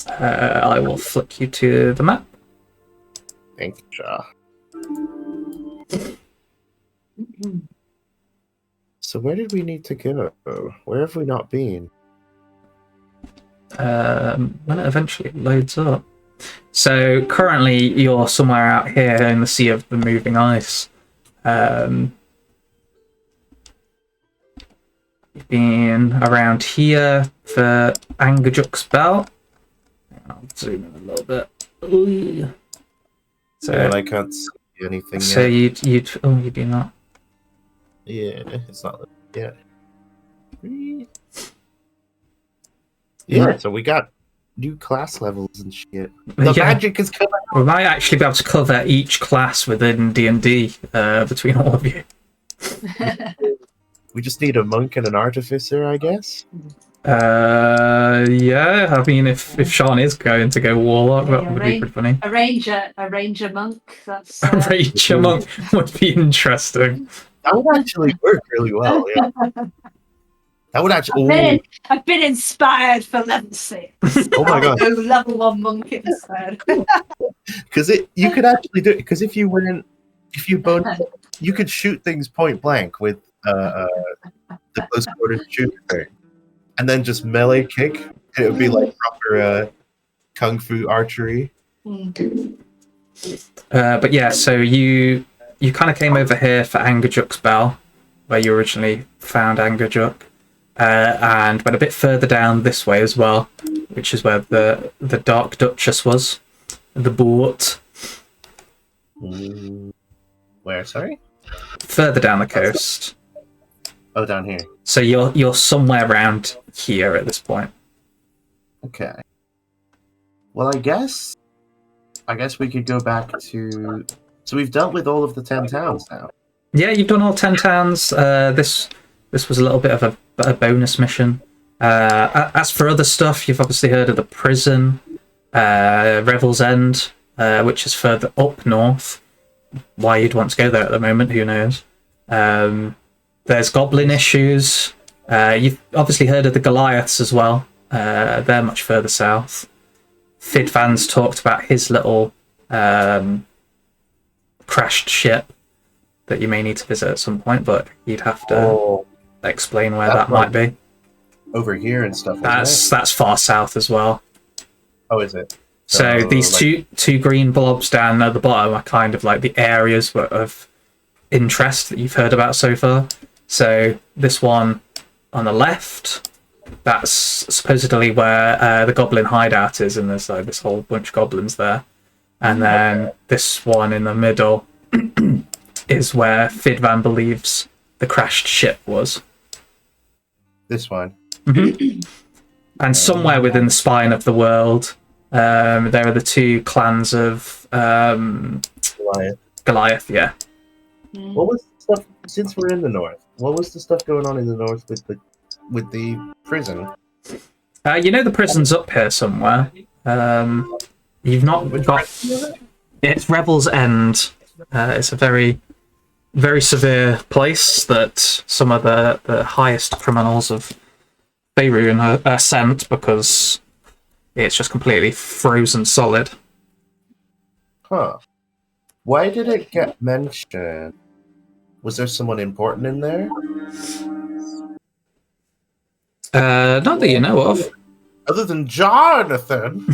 I will flick you to the map. Thank you, Shaw. So where did we need to go? Where have we not been? When it eventually loads up. So currently you're somewhere out here in the sea of the moving ice. You've been around here for Angerjuk's belt. I'll zoom in a little bit. Ooh. So And I can't see anything so yet. you do not. Yeah, it's not yet. Yeah, so we got new class levels and shit. The Yeah. magic is coming. We might actually be able to cover each class within D&D between all of you. We just need a monk and an artificer, I guess. Yeah. I mean, if Sean is going to go warlock, that would be pretty funny. A ranger monk. That's A ranger monk would be interesting. That would actually work really well. Yeah. That would actually. I've been inspired for level 6. Oh my god! I'll go level 1 monk instead. Because you could actually do it. Because if you both, you could shoot things point blank with the close quarters shooter thing, and then just melee kick. It would be like proper kung fu archery. But yeah, so you kind of came over here for Angerjuk's Bell, where you originally found Angerjuk, and went a bit further down this way as well, which is where the Dark Duchess was, the boat. Where? Sorry. Further down the coast. Oh, down here. So you're somewhere around here at this point. Okay. Well, I guess we could go back to. So we've dealt with all of the 10 towns now. Yeah, you've done all 10 towns. This was a little bit of a bonus mission. As for other stuff, you've obviously heard of the prison, Revel's End, which is further up north. Why you'd want to go there at the moment, who knows? There's goblin issues. You've obviously heard of the Goliaths as well. They're much further south. Fidvan's talked about his little crashed ship that you may need to visit at some point, but you'd have to explain where that might be. Over here and stuff. That's far south as well. Oh, is it? So these two green blobs down at the bottom are kind of like the areas of interest that you've heard about so far. So this one on the left, that's supposedly where the goblin hideout is, and there's like this whole bunch of goblins there. And then this one in the middle is where Fidvan believes the crashed ship was. This one. Mm-hmm. And somewhere within the spine of the world, there are the two clans of Goliath, yeah. What was the stuff, since we're in the north, what was the stuff going on in the north with the prison? You know the prison's up here somewhere. You've not got... It's Revel's End. It's a very, very severe place that some of the highest criminals of Faerun are sent because it's just completely frozen solid. Huh. Why did it get mentioned? Was there someone important in there? Not that you know of. Other than Jonathan.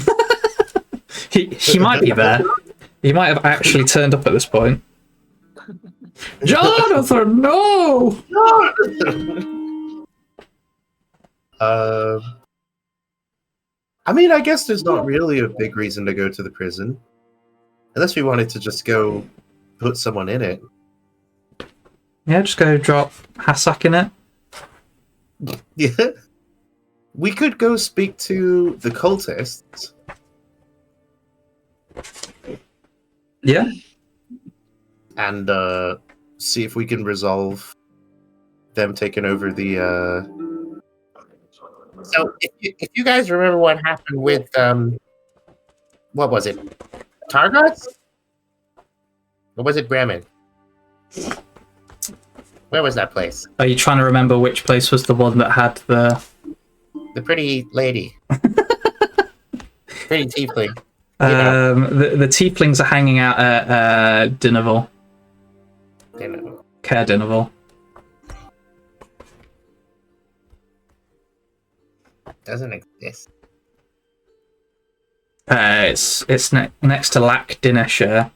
He might be there. He might have actually turned up at this point. Jonathan, no! I mean, I guess there's not really a big reason to go to the prison. Unless we wanted to just go put someone in it. Yeah, just go drop Hassak in it. Yeah. We could go speak to the cultists. Yeah. And see if we can resolve them taking over the... So, if you guys remember what happened with, what was it? Targots? Or was it Bremen? Where was that place? Are you trying to remember which place was the one that had the... The pretty lady. Pretty tiefling. The tieflings are hanging out at Dinnerville. Care Dinnerville. Doesn't exist. It's next to Lac Dinnershire.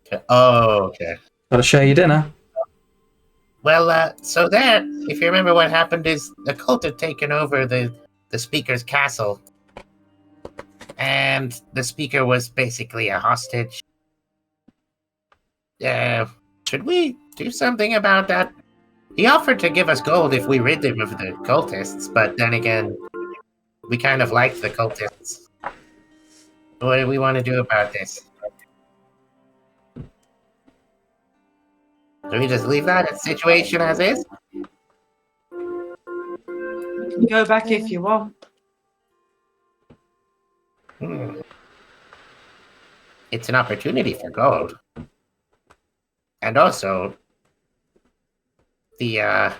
Okay. Oh, okay. Gotta share your dinner. Well, so there, if you remember what happened is the cult had taken over the speaker's castle. And the speaker was basically a hostage. Should we do something about that? He offered to give us gold if we rid him of the cultists, but then again, we kind of like the cultists. What do we want to do about this? Do we just leave that situation as is? You can go back if you want. It's an opportunity for gold. And also, the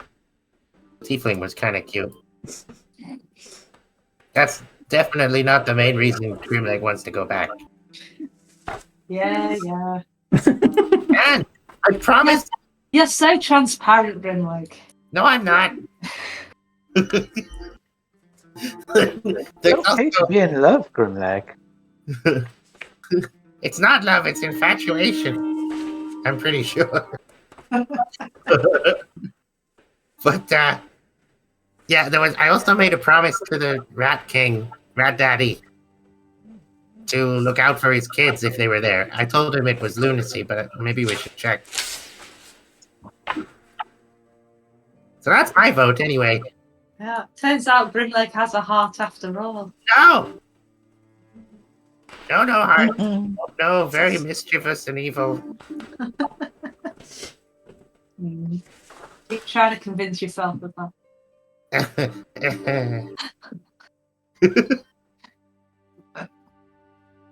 tiefling was kind of cute. That's definitely not the main reason Grimleg wants to go back. Yeah. And I promise. You're so transparent, Grimlock. No, I'm not. It's okay to be in love, Grimlag. It's not love, it's infatuation. I'm pretty sure. But yeah, I also made a promise to the Rat King, Rat Daddy, to look out for his kids if they were there. I told him it was lunacy, but maybe we should check. So that's my vote anyway. Yeah. Turns out Grimlock has a heart after all. No! No heart. No, very mischievous and evil. Keep trying to convince yourself of that.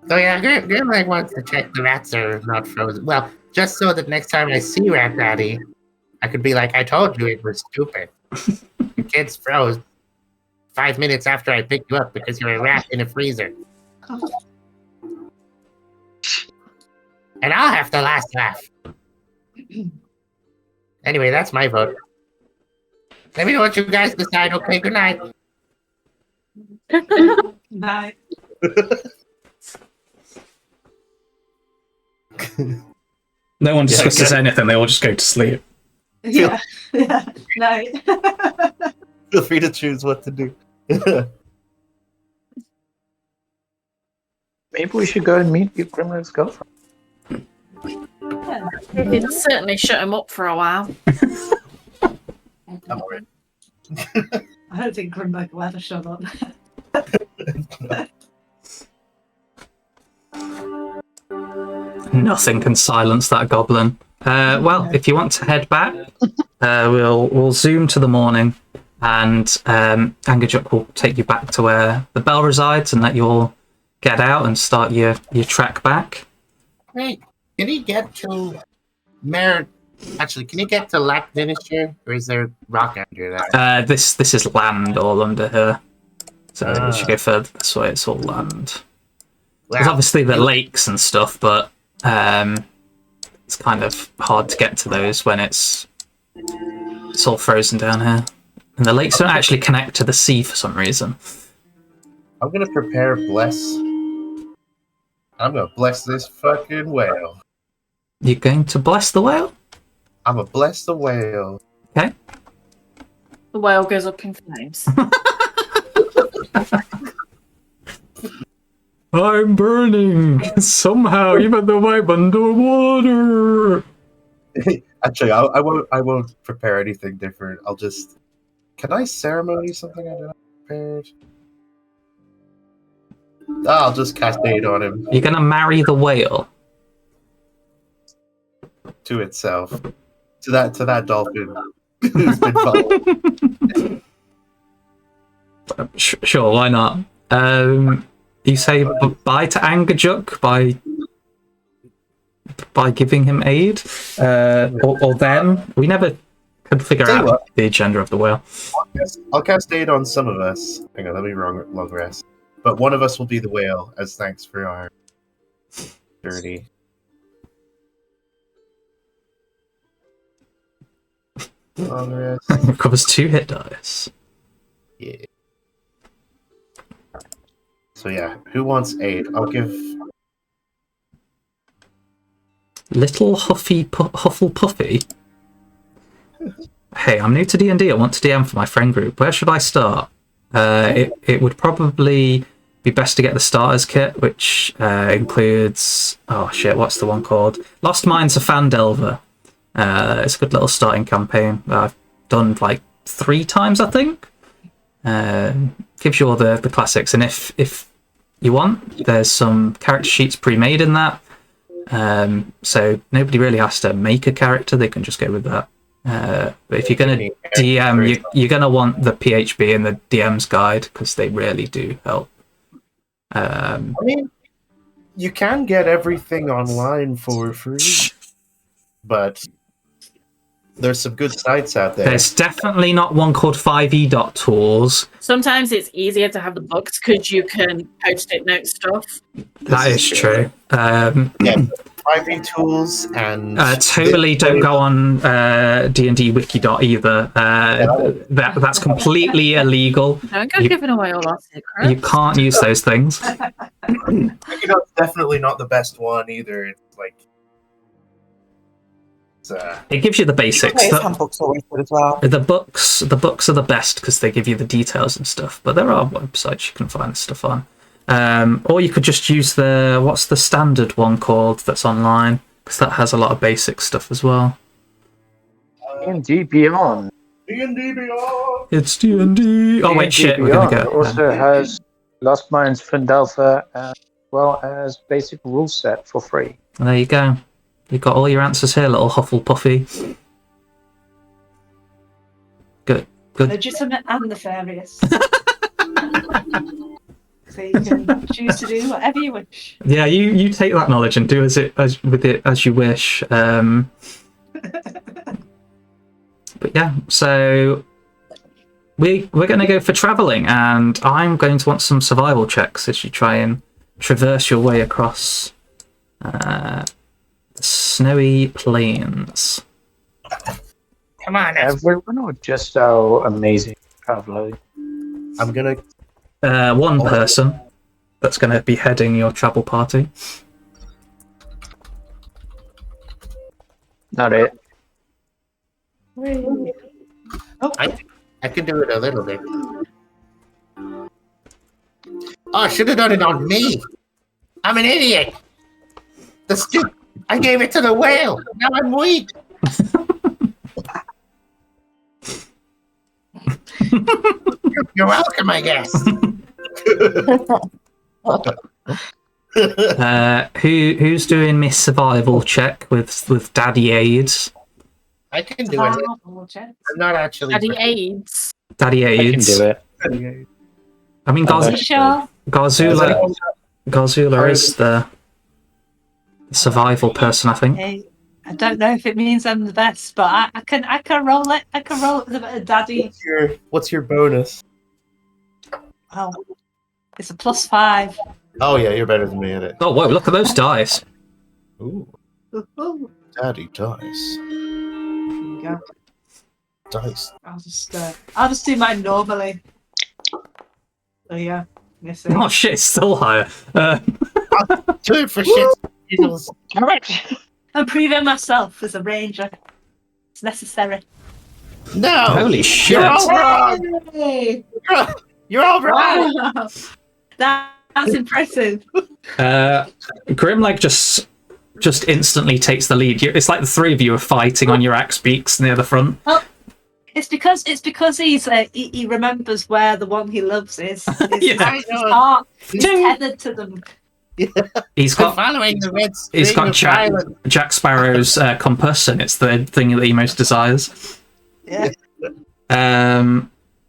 So yeah, Grimleg wants to check the rats are not frozen. Well, just so that next time I see Rat Daddy, I could be like, I told you it was stupid. Your kids froze 5 minutes after I picked you up because you're a rat in a freezer. And I'll have the last laugh. Anyway, that's my vote. Let me know what you guys decide. Okay, good night. Bye. No one discusses anything, they all just go to sleep. Yeah. No. Feel free to choose what to do. Maybe we should go and meet Grimleg's girlfriend. Yeah. It'd certainly shut him up for a while. I'm alright. I don't think Grimlock will ever shut up. Nothing can silence that goblin. Well, if you want to head back, we'll zoom to the morning, and Angerjuk will take you back to where the bell resides and let you all get out and start your trek back. Wait, can he get to Actually, can you get to Lac Dinister, or is there rock under that? This is land all under here. So you should go further this way, it's all land. There's obviously the lakes and stuff, but it's kind of hard to get to those when it's all frozen down here. And the lakes don't actually connect to the sea for some reason. I'm gonna prepare bless. I'm gonna bless this fucking whale. You're going to bless the whale? I'm gonna bless the whale. Okay. The whale goes up in flames. I'm burning somehow, even though I'm underwater. Actually, I won't prepare anything different. I'll just. Can I ceremony something I did not prepared? I'll just cascade on him You're gonna marry the whale. to itself, to that dolphin who's been followed. Sure, why not? You say bye to Angerjuk by giving him aid, or them. We never could figure Tell you out what. the agenda of the whale. I'll cascade on some of us. Hang on, let me long rest. But one of us will be the whale as thanks for our journey. Long rest. Recovers 2 hit dice. Yeah. So yeah, who wants aid? I'll give. Little Hufflepuffy. Hey, I'm new to D&D. I want to DM for my friend group. Where should I start? It would probably be best to get the starters kit, which includes... Oh shit, what's the one called? Lost Minds of Fandelver. It's a good little starting campaign that I've done like 3 times, I think. Gives you all the classics, and if you want, there's some character sheets pre-made in that. So nobody really has to make a character, they can just go with that. But if you're going to DM, you're going to want the PHB and the DM's guide, because they really do help. I mean, you can get everything online for free, but there's some good sites out there. There's definitely not one called 5e.tools. Sometimes it's easier to have the books because you can post-it note stuff. That is true. Yeah, 5e tools and Totally don't go on D&D Wiki either. That's completely illegal. Don't go giving away all our secrets. You can't use those things. Wikidot's definitely not the best one either. It's like It gives you the basics. Player's handbook's always good as well. The books are the best because they give you the details and stuff. But there are websites you can find stuff on. Or you could just use what's the standard one called that's online? Because that has a lot of basic stuff as well. D&D Beyond. D&D Beyond. It's D&D. Oh wait, shit. We're gonna go. Also has Lost Minds Phandelver as well as basic rule set for free. And there you go. You've got all your answers here, little Hufflepuffy. Good. Legitimate and nefarious. So you can choose to do whatever you wish. Yeah, you take that knowledge and do with it as you wish. But yeah, so we're going to go for travelling, and I'm going to want some survival checks as you try and traverse your way across the snowy plains. Come on, Everyone or just our amazing traveler? I'm gonna. One person that's going to be heading your travel party. Not it. I can do it a little bit. Oh, I should have done it on me. I'm an idiot. I gave it to the whale. Now I'm weak. You're welcome, I guess. Who's doing Miss Survival check with Daddy AIDS? I can do it. I'm not actually. Daddy AIDS. Daddy I can AIDS. do it. I mean, Garzula is the survival person, I think. Hey, I don't know if it means I'm the best, but I can roll it. I can roll it with a bit of daddy. What's your bonus? Oh, it's a +5. Oh yeah, you're better than me at it. Oh, whoa, look at those dice. Ooh, Ooh, daddy dice. there you go. Dice. I'll just do mine normally. So yeah, yes. Oh shit, it's still higher. Do it for shit. Correct. I'm proving myself as a ranger. It's necessary. No. Holy shit. You're all wrong. Hey! You're all wrong. Wow. That's impressive. Grimleg just instantly takes the lead. It's like the three of you are fighting on your axe beaks near the front. Oh, it's because he remembers where the one he loves is. Yeah. His heart is tethered to them. He's got following the red. He's got Jack Sparrow's compass, and it's the thing that he most desires. Yeah.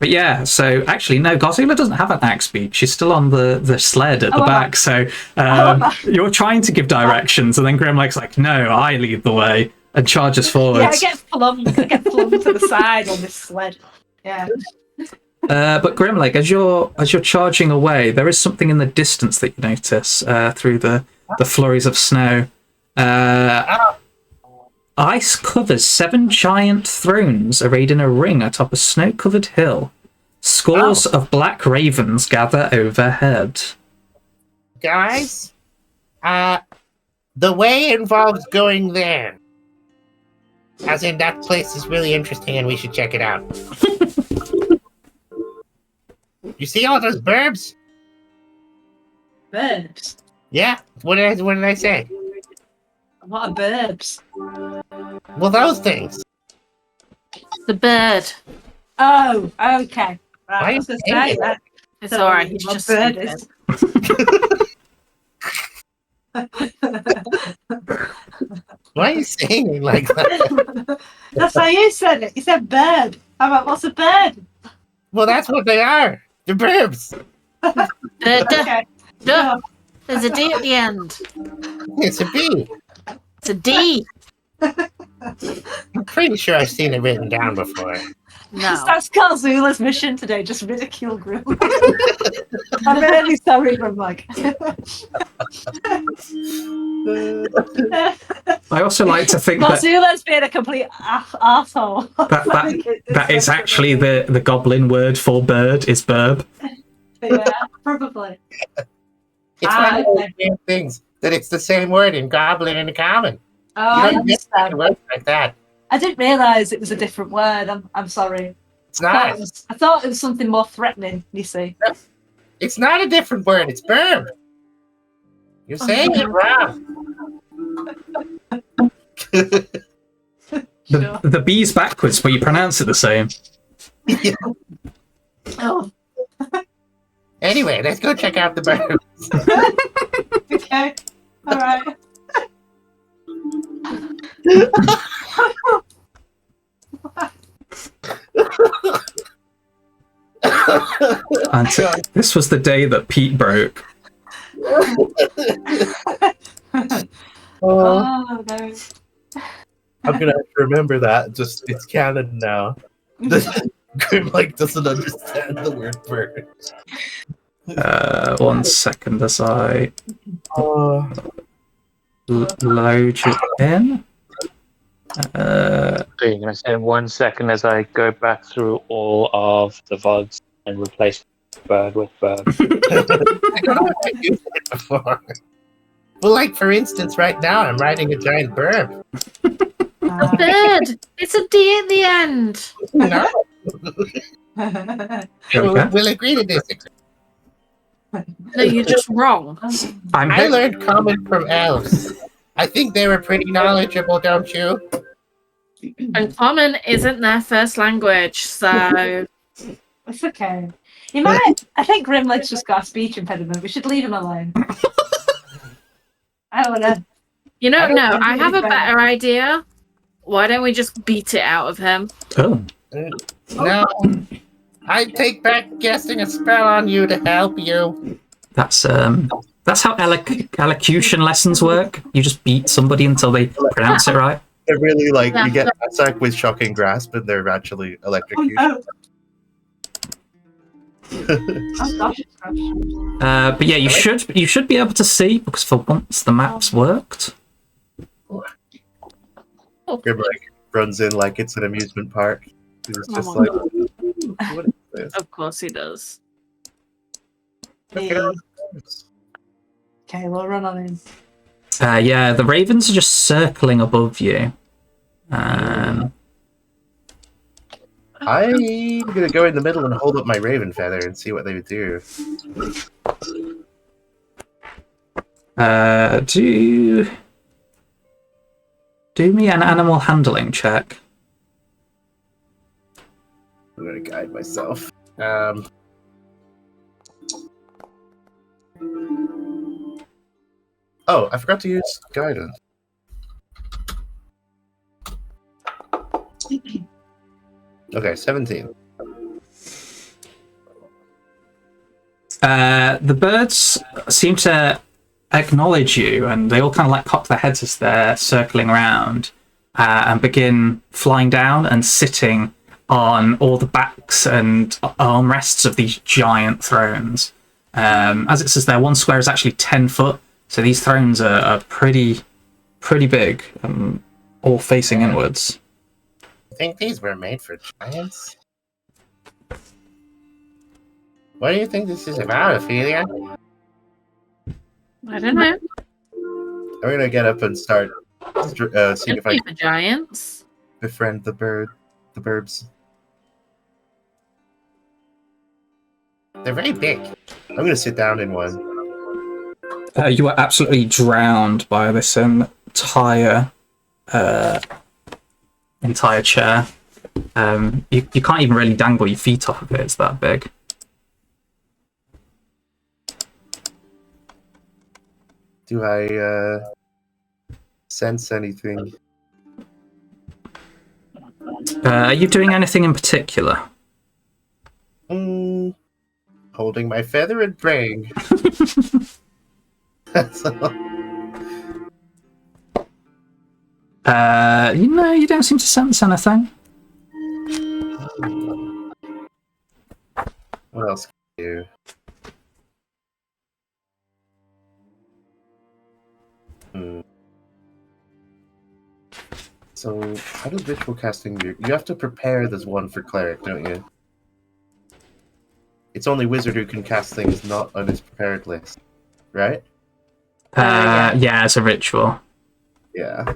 But yeah, so actually, no, Godzilla doesn't have an axe beak. She's still on the sled at the back. So you're trying to give directions, and then Grimleg's like, "No, I lead the way," and charges forwards. Yeah, I get flung to the side on this sled. Yeah. But Grimleg, as you're charging away, there is something in the distance that you notice through the flurries of snow. Ice covers 7 giant thrones arrayed in a ring atop a snow-covered hill. Scores of black ravens gather overhead. Guys, the way involves going there. As in, that place is really interesting and we should check it out. You see all those burbs? Burbs? Yeah, what did I say? What are burbs? Well, those things. The bird. Oh, okay. Why Right, you so saying say that. It's So alright. He's what just bird stupid. Why are you saying it like that? That's how you said it. You said bird. How about what's a bird? Well, that's what they are. They're burbs. Okay. Duh. There's a D at the end. It's a bee. It's a D. I'm pretty sure I've seen it written down before. No. That's Karzula's mission today, just ridicule Grimlock. I'm really sorry, Grimlock. I also like to think that Karzula's being a complete arsehole. that is actually the goblin word for bird is burb. Yeah, probably. It's one of those weird things that it's the same word in Goblin and Common. Oh, I You don't get understand. words like that. I didn't realise it was a different word. I'm sorry. It's not. I thought it was something more threatening, you see. It's not a different word. It's burb. You're saying it wrong. The B's backwards, but you pronounce it the same. Oh, Anyway, let's go check out the burb. okay. All right. And this was the day that Pete broke. Oh, no. I'm gonna have to remember that. Just it's canon now. Grim doesn't understand the word bird. 1 second as I Oh, load it in. So you're going to say in 1 second as I go back through all of the VODs and replace bird with bird. I don't know if I've used it before. Well, like, for instance, right now I'm riding a giant burb. A bird. It's a D at the end. No, Okay. we'll agree to disagree. No, you're just wrong. I learned Common from elves. I think they were pretty knowledgeable, don't you? And Common isn't their first language, so It's okay. He might. I think Grimlock's just got a speech impediment. We should leave him alone. I don't want to. you know. I don't No, think I he's have a better. better idea. Why don't we just beat it out of him? Oh, No. I take back casting a spell on you to help you. that's how elocution lessons work. You just beat somebody until they pronounce it right. they're really you get attack with shocking grasp, and they're actually Oh, electrocution. no. Oh, gosh, it's gosh. But yeah, you should be able to see because for once the maps worked. Grim runs in like it's an amusement park. He was just my like, God. what is this? Of course he does. Look at all this. Okay, we'll run on in. Yeah, the ravens are just circling above you. I'm gonna go in the middle and hold up my raven feather and see what they would do. Do me an animal handling check. I'm gonna guide myself. Oh, I forgot to use guidance. Okay, 17. The birds seem to acknowledge you, and they all kind of cock their heads as they're circling around and begin flying down and sitting on all the backs and armrests of these giant thrones. As it says there, one square is actually 10 foot, so these thrones are pretty big, all facing inwards. I think these were made for giants. What do you think this is about, Ophelia? I don't know. I'm gonna get up and start seeing if I Could be can for giants. befriend the burbs. They're very big. I'm gonna sit down in one. You are absolutely drowned by this entire chair. You can't even really dangle your feet off of it. It's that big. Do I sense anything? Are you doing anything in particular? Holding my feather and praying. That's all. You don't seem to sense anything. What else can you do? So, how does ritual casting work? You have to prepare this one for cleric, don't you? It's only wizard who can cast things not on his prepared list, right? Yeah, as a ritual. Yeah.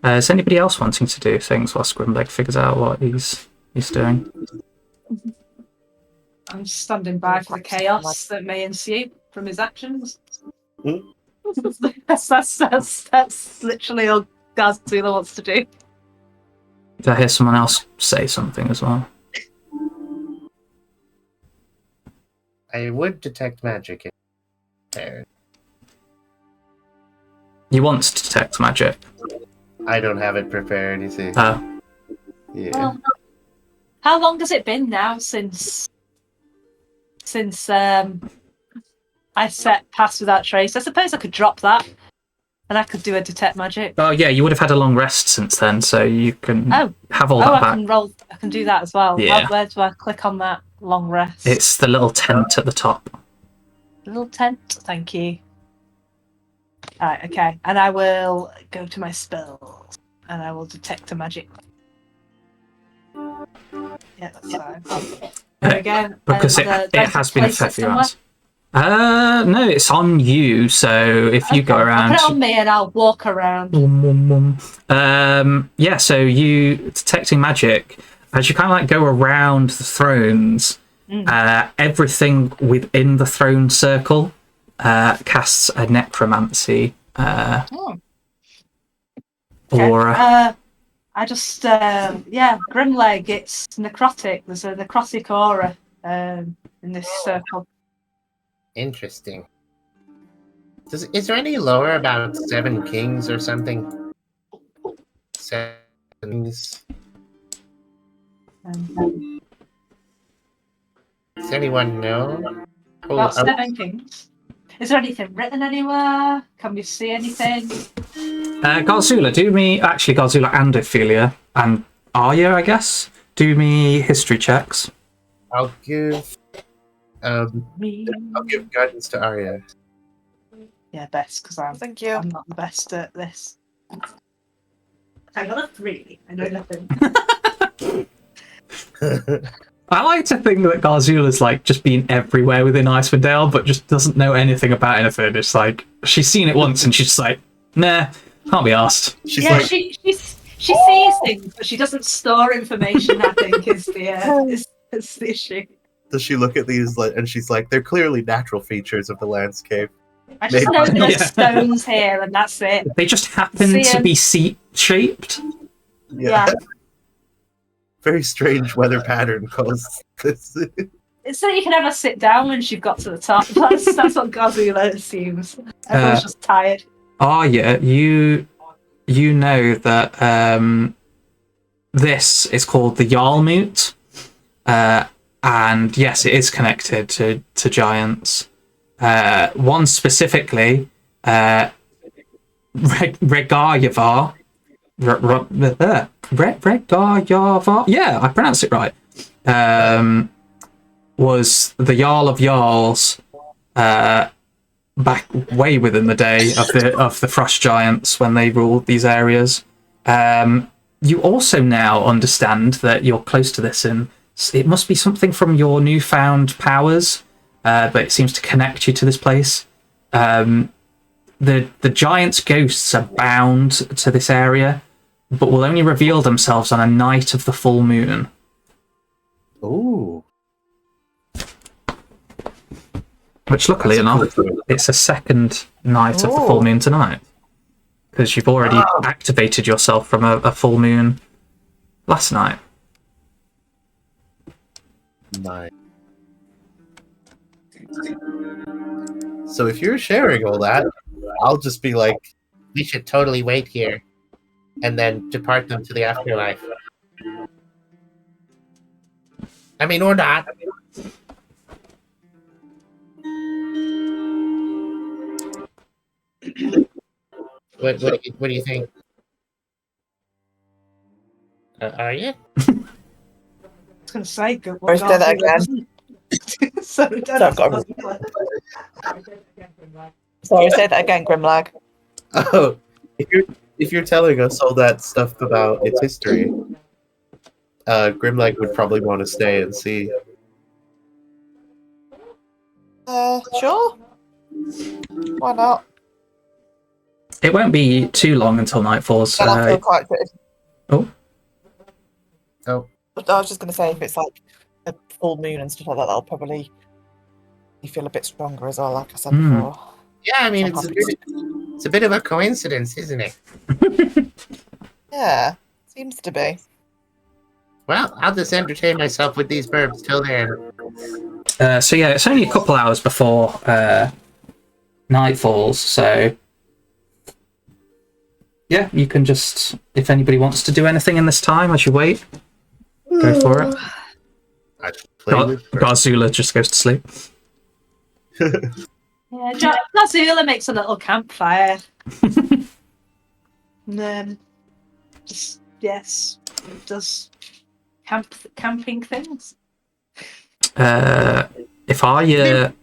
Is anybody else wanting to do things while Scrimleg figures out what he's doing? I'm standing by for the chaos that may ensue from his actions. that's literally all Garzula wants to do. Did I hear someone else say something as well? I would detect magic in there. You want to detect magic? I don't have it prepared, you see. Oh. Yeah. How long has it been now since I set Pass Without Trace? I suppose I could drop that and I could do a detect magic. Oh yeah, you would have had a long rest since then, so you can have all that I back. I can do that as well. Yeah. Where do I click on that long rest? It's the little tent at the top. Little tent, thank you. Alright, okay. And I will go to my spells and I will detect a magic. Yeah, that's fine. There we go. Because And, it do I has been a place it fair few somewhere? hours. No, it's on you, so if you go Okay, around... I'll put it on me and I'll walk around. Yeah, so you detecting magic, as you kind of like go around the thrones, everything within the throne circle casts a necromancy aura. I just, Grimleg, it's necrotic. There's a necrotic aura in this circle. Interesting. Is there any lore about 7 kings or something? 7 kings. Does anyone know? About 7 kings. Is there anything written anywhere? Can we see anything? Garzula, Garzula and Ophelia, and Arya, I guess, do me history checks. I'll give guidance to Arya. Yeah, best, because I'm not the best at this. I got a 3. I know nothing. I like to think that Garzula's like just been everywhere within Icewind Dale, but just doesn't know anything about anything. It's like she's seen it once and she's just like, nah, can't be asked. She's yeah, she sees things, but she doesn't store information. I think is the issue. Does she look at these and she's like, they're clearly natural features of the landscape. I just know there's stones here, and that's it. They just happen to be seat-shaped. Yeah. Very strange weather pattern caused this. It's so you can ever sit down when she got to the top. That's what Garzula assumes. Everyone's just tired. Yeah, you know that this is called the Jarlmoot, and yes, it is connected to giants. One specifically, Regayavar. Regayavar. Yeah, I pronounced it right. Was the Jarl of Jarls back way within the day of the Frost Giants when they ruled these areas. You also now understand that you're close to this, and it must be something from your newfound powers, but it seems to connect you to this place. The giants' ghosts are bound to this area, but will only reveal themselves on a night of the full moon. Ooh. Which, luckily enough, it's a second night of the full moon tonight. Because you've already activated yourself from a full moon last night. Nice. So if you're sharing all that, I'll just be like, We should totally wait here and then depart them to the afterlife. I mean, or not. What do you think? Are you? I was going to say, good. Sorry, say that again. Sorry, Sorry, I've got Sorry, say that again, Grimlag. Oh, if you're telling us all that stuff about its history, Grimlag would probably want to stay and see. Sure. Why not? It won't be too long until night falls. Then I feel quite good. Oh. Oh, But I was just going to say, if it's like a full moon and stuff like that, that'll probably you feel a bit stronger as well, like I said before. Yeah, I mean, So I'm it's a bit of a coincidence, isn't it? Yeah, seems to be. Well, I'll just entertain myself with these verbs till then. So yeah, it's only a couple hours before night falls, so yeah, you can just, if anybody wants to do anything in this time as you wait, go for it. I play with her. Garzula just goes to sleep. Yeah, Nazula makes a little campfire. And then, just, yes, does camping things. If Arya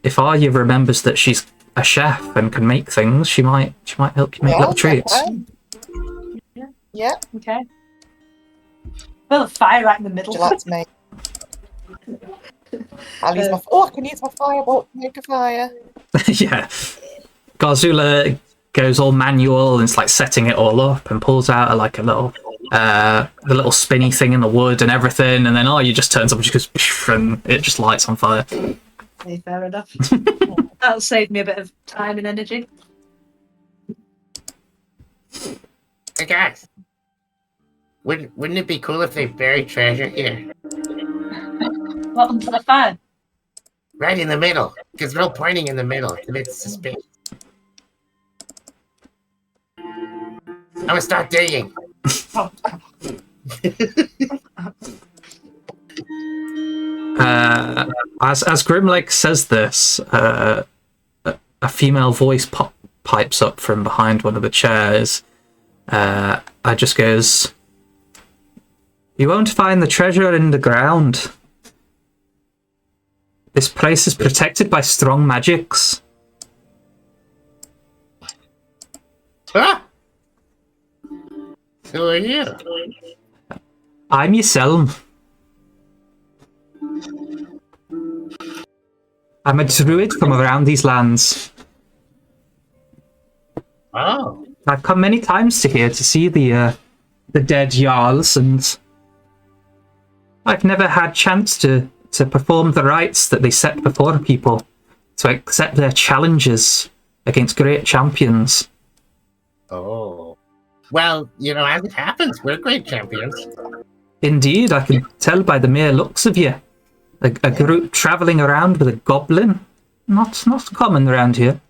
remembers that she's a chef and can make things, she might help you make little treats. Okay. Yeah. Okay. Well, a fire right in the middle. Would you like to make? I'll use my. I can use my firebolt to make a fire. Yeah. Garzula goes all manual and it's like setting it all up and pulls out like a little the little spinny thing in the wood and everything, and then Arya just turns up and she goes and it just lights on fire. Okay, fair enough. That'll save me a bit of time and energy. Hey guys, wouldn't it be cool if they buried treasure here? What, under the fire? Right in the middle, because we're all pointing in the middle. It's a bit suspicious. I'm gonna start digging. As Grimlake says this, a female voice pipes up from behind one of the chairs. I just goes, "You won't find the treasure in the ground. This place is protected by strong magics." Ah! Who are you? I'm Yselm. I'm a druid from around these lands. Oh. I've come many times to here to see the dead Jarls, and I've never had chance to perform the rites that they set before people, to accept their challenges against great champions. Oh. Well, as it happens, we're great champions. Indeed, I can tell by the mere looks of you. A group travelling around with a goblin. Not common around here.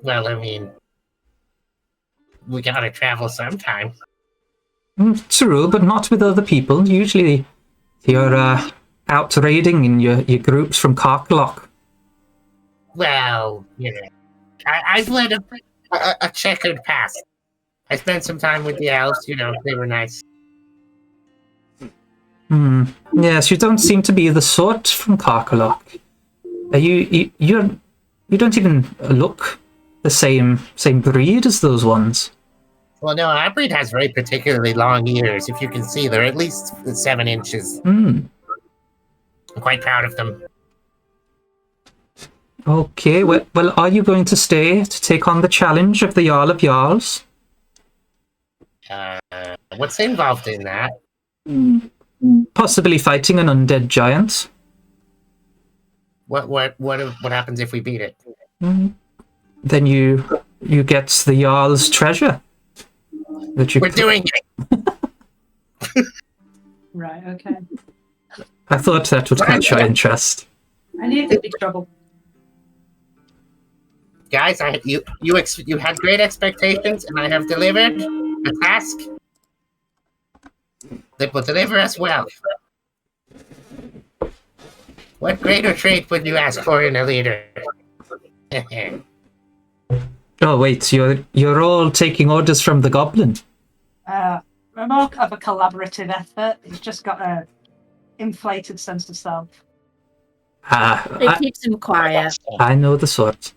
Well, I mean, we gotta travel sometime. True, but not with other people. Usually you're out raiding in your groups from Karkalok. Well, I've led a checkered past. I spent some time with the elves, they were nice. Yes, you don't seem to be the sort from Karkalok. You don't even look the same breed as those ones. Well, no, our breed has very particularly long ears. If you can see, they're at least 7 inches. I'm quite proud of them. Okay, well, are you going to stay to take on the challenge of the Jarl of Jarls? What's involved in that? Possibly fighting an undead giant. What happens if we beat it? Then you get the Jarl's treasure. We're doing it! Right, okay. I thought that would catch your interest. I knew there'd be trouble. Guys, you had great expectations, and I have delivered a task that will deliver us well. What greater trait would you ask for in a leader? Oh wait, you're all taking orders from the goblin. more of a collaborative effort. He's just got a inflated sense of self. It keeps him quiet. I know the sort.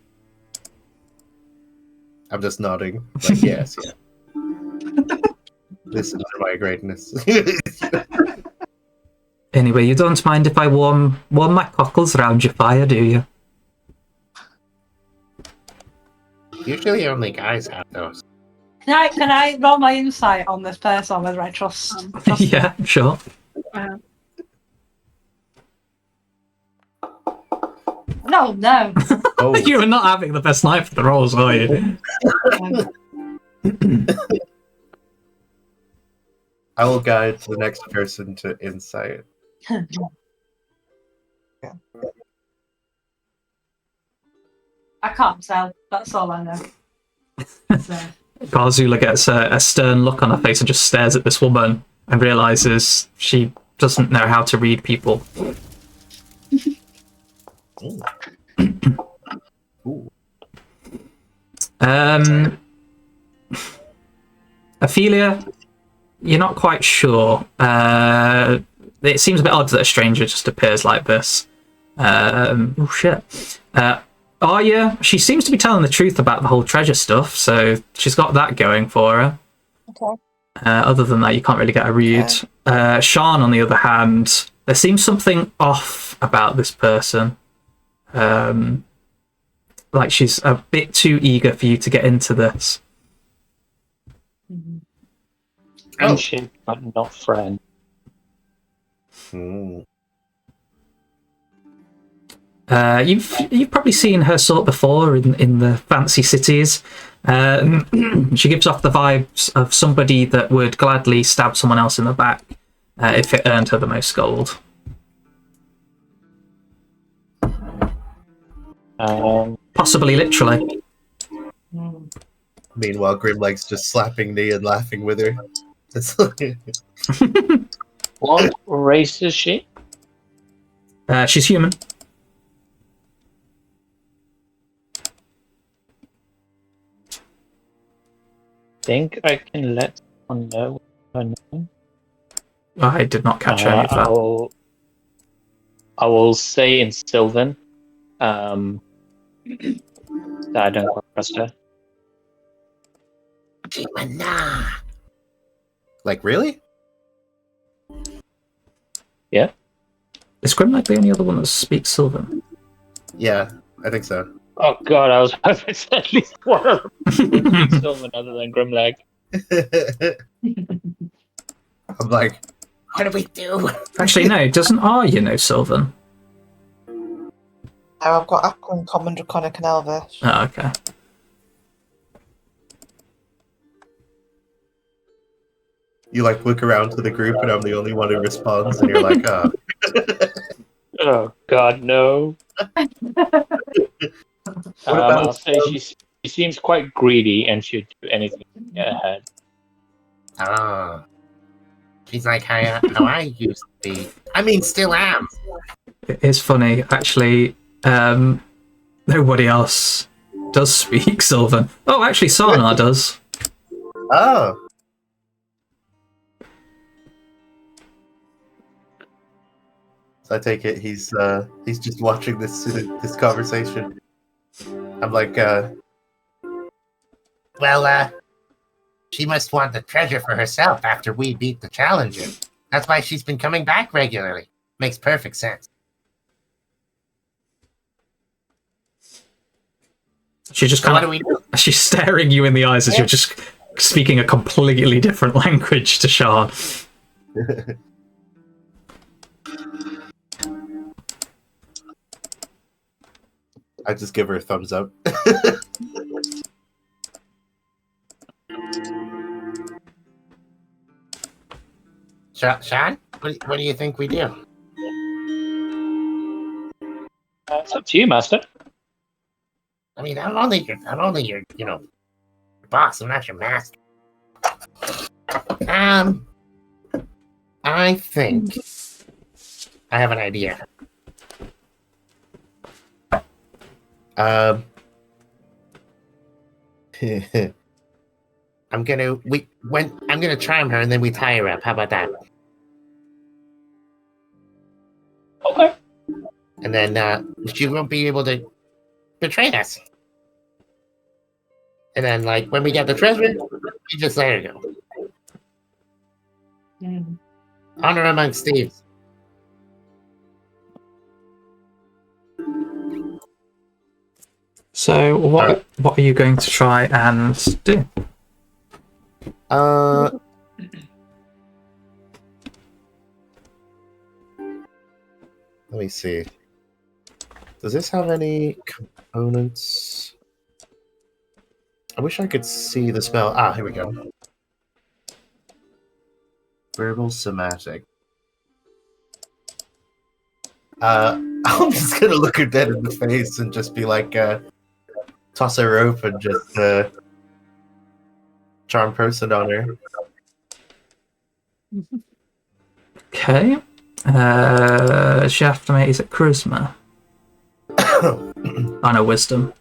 I'm just nodding. Like, yes, yeah. Listen to my greatness. Anyway, you don't mind if I warm my cockles round your fire, do you? Usually only guys have those. Can I roll my insight on this person whether I trust? Yeah, sure. No. Oh, You are not having the best night for the rolls, are you? I will guide the next person to insight. I can't tell. That's all I know. So. Garzula gets a stern look on her face and just stares at this woman and realizes she doesn't know how to read people. Ophelia, you're not quite sure. It seems a bit odd that a stranger just appears like this. Oh shit. Arya, she seems to be telling the truth about the whole treasure stuff, so she's got that going for her. Okay. Other than that, you can't really get a read. Sian, on the other hand, there seems something off about this person. Like she's a bit too eager for you to get into this. Friendship, but not friend. You've probably seen her sort before in the fancy cities. She gives off the vibes of somebody that would gladly stab someone else in the back if it earned her the most gold. Possibly literally. Meanwhile, Grimleg's just slapping knee and laughing with her. It's like... What race is she? She's human. Think I can let someone know her name? I did not catch any of that. I will say in Sylvan that I don't quite trust her. Like, really? Yeah? Is Grimlag the only other one that speaks Sylvan? Yeah, I think so. Oh god, I was hoping to say at least one of them Sylvan other than Grimlag. I'm like, What do we do? Actually, no, doesn't Arya know Sylvan? I've got Aquan, Common, Draconic, and Elvish. Oh, okay. you like look around to the group and I'm the only one who responds, and you're like, oh. Oh god, no. I'll say she seems quite greedy and she'd do anything to get ahead. Oh. She's like how I used to be. I mean, still am. It's funny, actually. Nobody else does speak Sylvan. Oh, actually, Sarnar does. Oh. So I take it he's just watching this conversation. I'm like, Well, she must want the treasure for herself after we beat the challenger. That's why she's been coming back regularly. Makes perfect sense. She just So kind what do of. we do? She's staring you in the eyes as you're just speaking a completely different language to Sean. I just give her a thumbs up. Sean, what do you think we do? It's up to you, Master. I mean, I'm only your boss. I'm not your master. I think I have an idea. I'm gonna charm her and then we tie her up. How about that? Okay. And then she won't be able to betray us. And then, like, when we get the treasure, we just let her go. Honor amongst thieves. So what are you going to try and do? Let me see. Does this have any components? I wish I could see the spell. Ah, here we go. Verbal somatic. I'm just gonna look her dead in the face and just be like, toss her rope and just charm person on her. Okay. She have to make, is it charisma? Oh no, wisdom.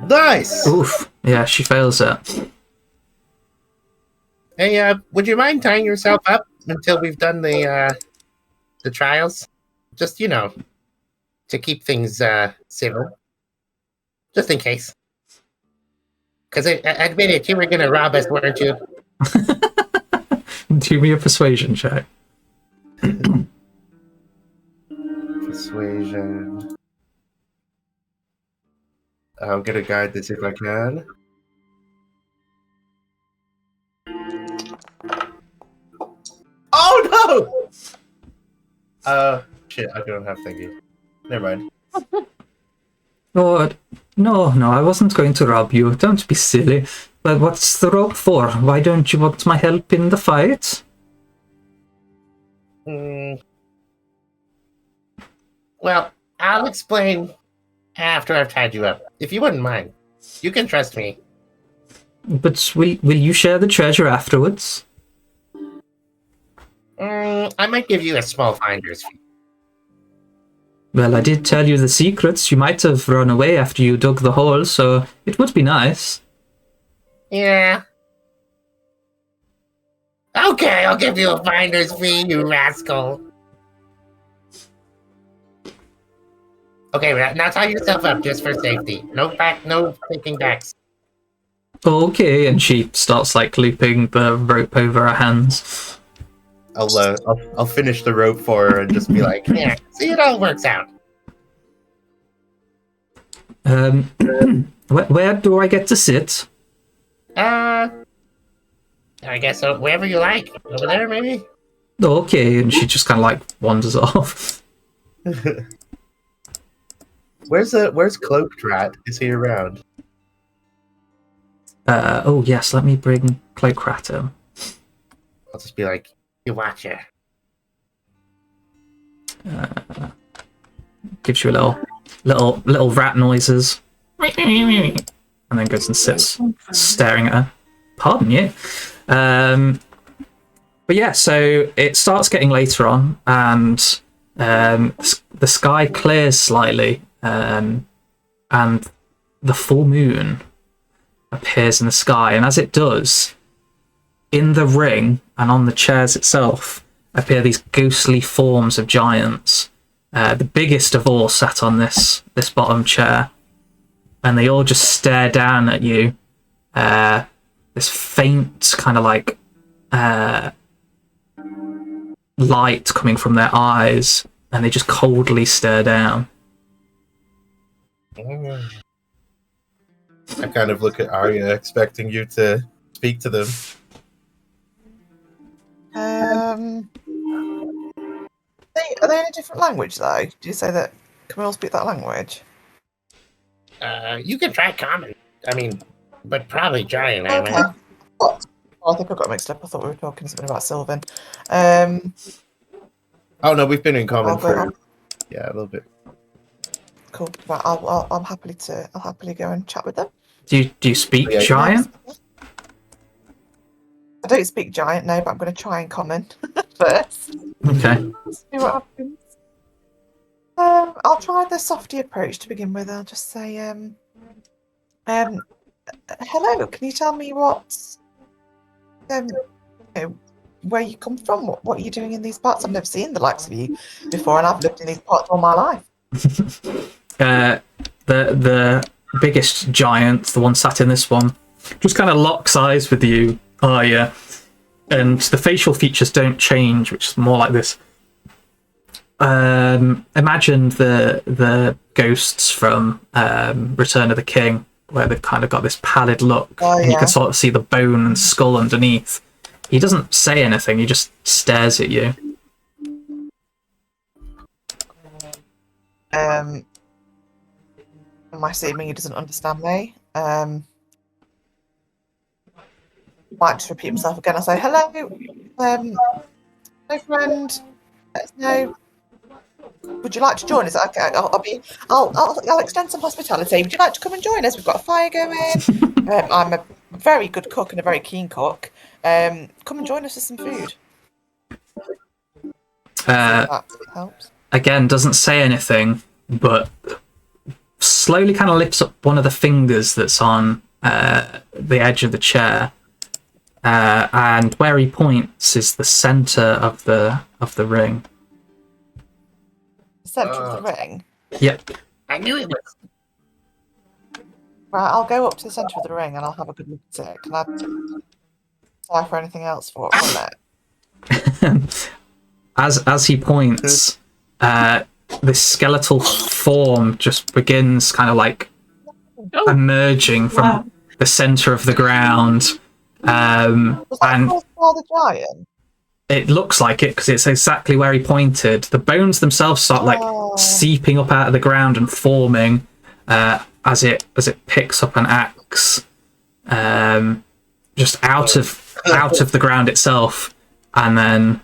Nice! Oof. Yeah, she fails it. Hey, would you mind tying yourself up until we've done the trials? Just, to keep things civil. Just in case. Because admit it, you were going to rob us, weren't you? Do me a persuasion check. Persuasion. I'm gonna guide this if I can. Oh no! Shit, I don't have thingy. Never mind. Lord, no, I wasn't going to rob you. Don't be silly. But what's the rope for? Why don't you want my help in the fight? Well, I'll explain after I've tied you up, if you wouldn't mind. You can trust me. But will you share the treasure afterwards? I might give you a small finder's fee. Well, I did tell you the secrets. You might have run away after you dug the hole, so it would be nice. Yeah. Okay, I'll give you a finder's fee, you rascal. Okay, now tie yourself up just for safety. No taking backs. Okay, and she starts like looping the rope over her hands. I'll finish the rope for her and just be like, Yeah, see, it all works out. Where do I get to sit? I guess wherever you like. Over there, maybe? Okay, and she just kind of like wanders off. Where's Cloaked Rat? Is he around? Oh yes, let me bring Cloak Rat in. I'll just be like, you watch her. Gives you a little rat noises. And then goes and sits staring at her. Pardon you. But yeah, so it starts getting later on, and the sky clears slightly, and the full moon appears in the sky. And as it does, in the ring and on the chairs itself appear these ghostly forms of giants. The biggest of all sat on this bottom chair, and they all just stare down at you. This faint kind of like light coming from their eyes, and they just coldly stare down. I kind of look at Arya, expecting you to speak to them. Are they in a different language, though? Do you say that? Can we all speak that language? You can try common. I mean, but probably giant, I Okay. imagine. Oh, I think I got mixed up. I thought we were talking something about Sylvan. Oh no, we've been in common I'll go for on. a little bit. Cool. Right, I'll happily go and chat with them. Do you speak Yeah. giant? I don't speak giant, no, but I'm going to try and common. first. Okay. See what happens. I'll try the softy approach to begin with. I'll just say, hello. Can you tell me where you come from? What are you doing in these parts? I've never seen the likes of you before, and I've lived in these parts all my life. The biggest giant, the one sat in this one, just kind of locks eyes with you, Arya, and the facial features don't change, which is more like this. Imagine the ghosts from Return of the King, where they've kind of got this pallid look, and you can sort of see the bone and skull underneath. He doesn't say anything, he just stares at you. Am I assuming he doesn't understand me? Might just repeat himself again. I say, hello, no friend, let us know. Would you like to join us? Okay, I'll extend some hospitality. Would you like to come and join us? We've got a fire going. I'm a very good cook and a very keen cook. Come and join us for some food. That helps. Again, doesn't say anything, but slowly kind of lifts up one of the fingers that's on the edge of the chair, and where he points is the center of the ring. The centre of the ring. Yep. I knew it was. Right, I'll go up to the centre of the ring and I'll have a good look at it. Can I apply for anything else for it? As he points, this skeletal form just begins kind of like emerging from the center of the ground, and the giant? it looks like it because it's exactly where he pointed. The bones themselves start like seeping up out of the ground and forming as it picks up an axe, just out of the ground itself, and then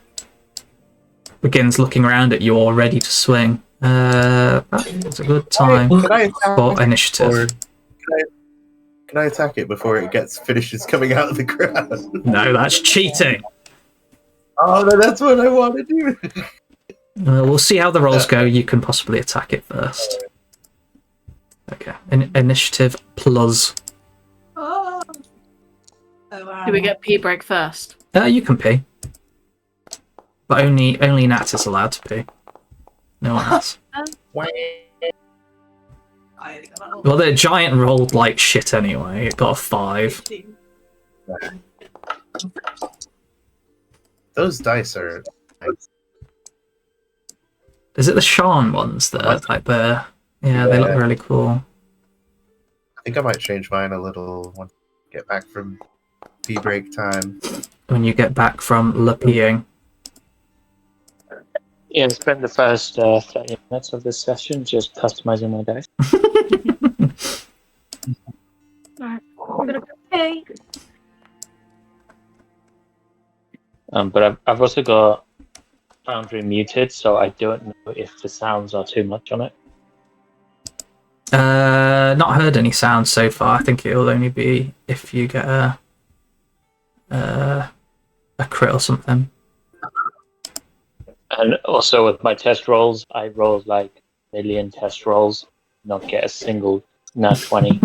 begins looking around at you, all ready to swing. It's a good time for initiative. Can I attack it before it finishes coming out of the ground? No, that's cheating. Oh, no, that's what I want to do. We'll see how the rolls go. You can possibly attack it first. Okay. Initiative plus. Oh, wow. Do we get pee break first? You can pee. But only Nat is allowed to pee. No one else. Well, the giant rolled like shit anyway. It got a 5. Those dice are. Is it the Shan ones that are like the? Yeah, they look really cool. I think I might change mine a little once I get back from pee break time. When you get back from peeing. Yeah, spend the first 30 minutes of this session just customizing my dice. Right, I'm gonna go pee. But I've also got Foundry muted, so I don't know if the sounds are too much on it. Not heard any sounds so far. I think it'll only be if you get a crit or something. And also with my test rolls, I rolled like a million test rolls, not get a single nat 20.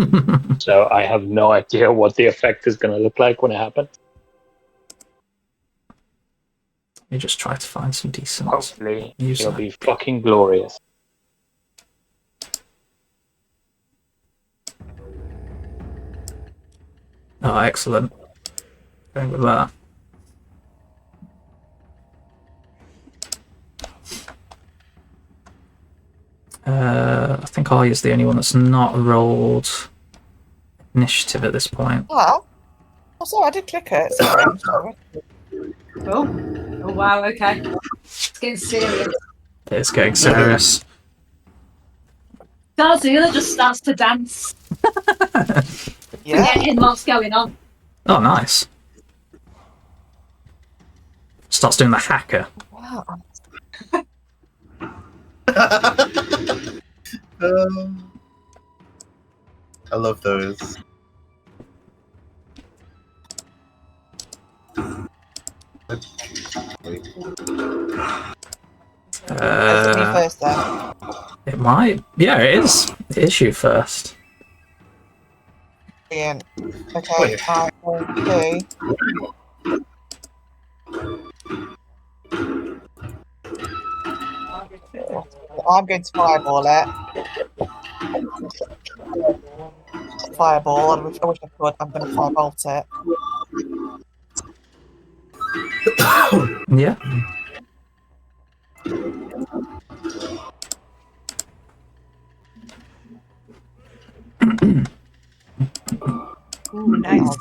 So I have no idea what the effect is going to look like when it happens. You just try to find some decent. Hopefully, user. it'll be fucking glorious. Oh, excellent. Going with that. I think Arya's the only one that's not rolled initiative at this point. Oh, sorry, I did click it. Sorry. Oh wow, okay. It's getting serious. It's getting serious. Garzula just starts to dance. Yeah. Forgetting what's going on. Oh, nice. Starts doing the hacker. Wow. I love those. Wait. Is it me first then? It might. Yeah, it is. It is you first. Brilliant. Okay, Wait. I'm going to fireball it. Fireball. I wish I could. I'm going to firebolt it. Yeah. Ooh, nice.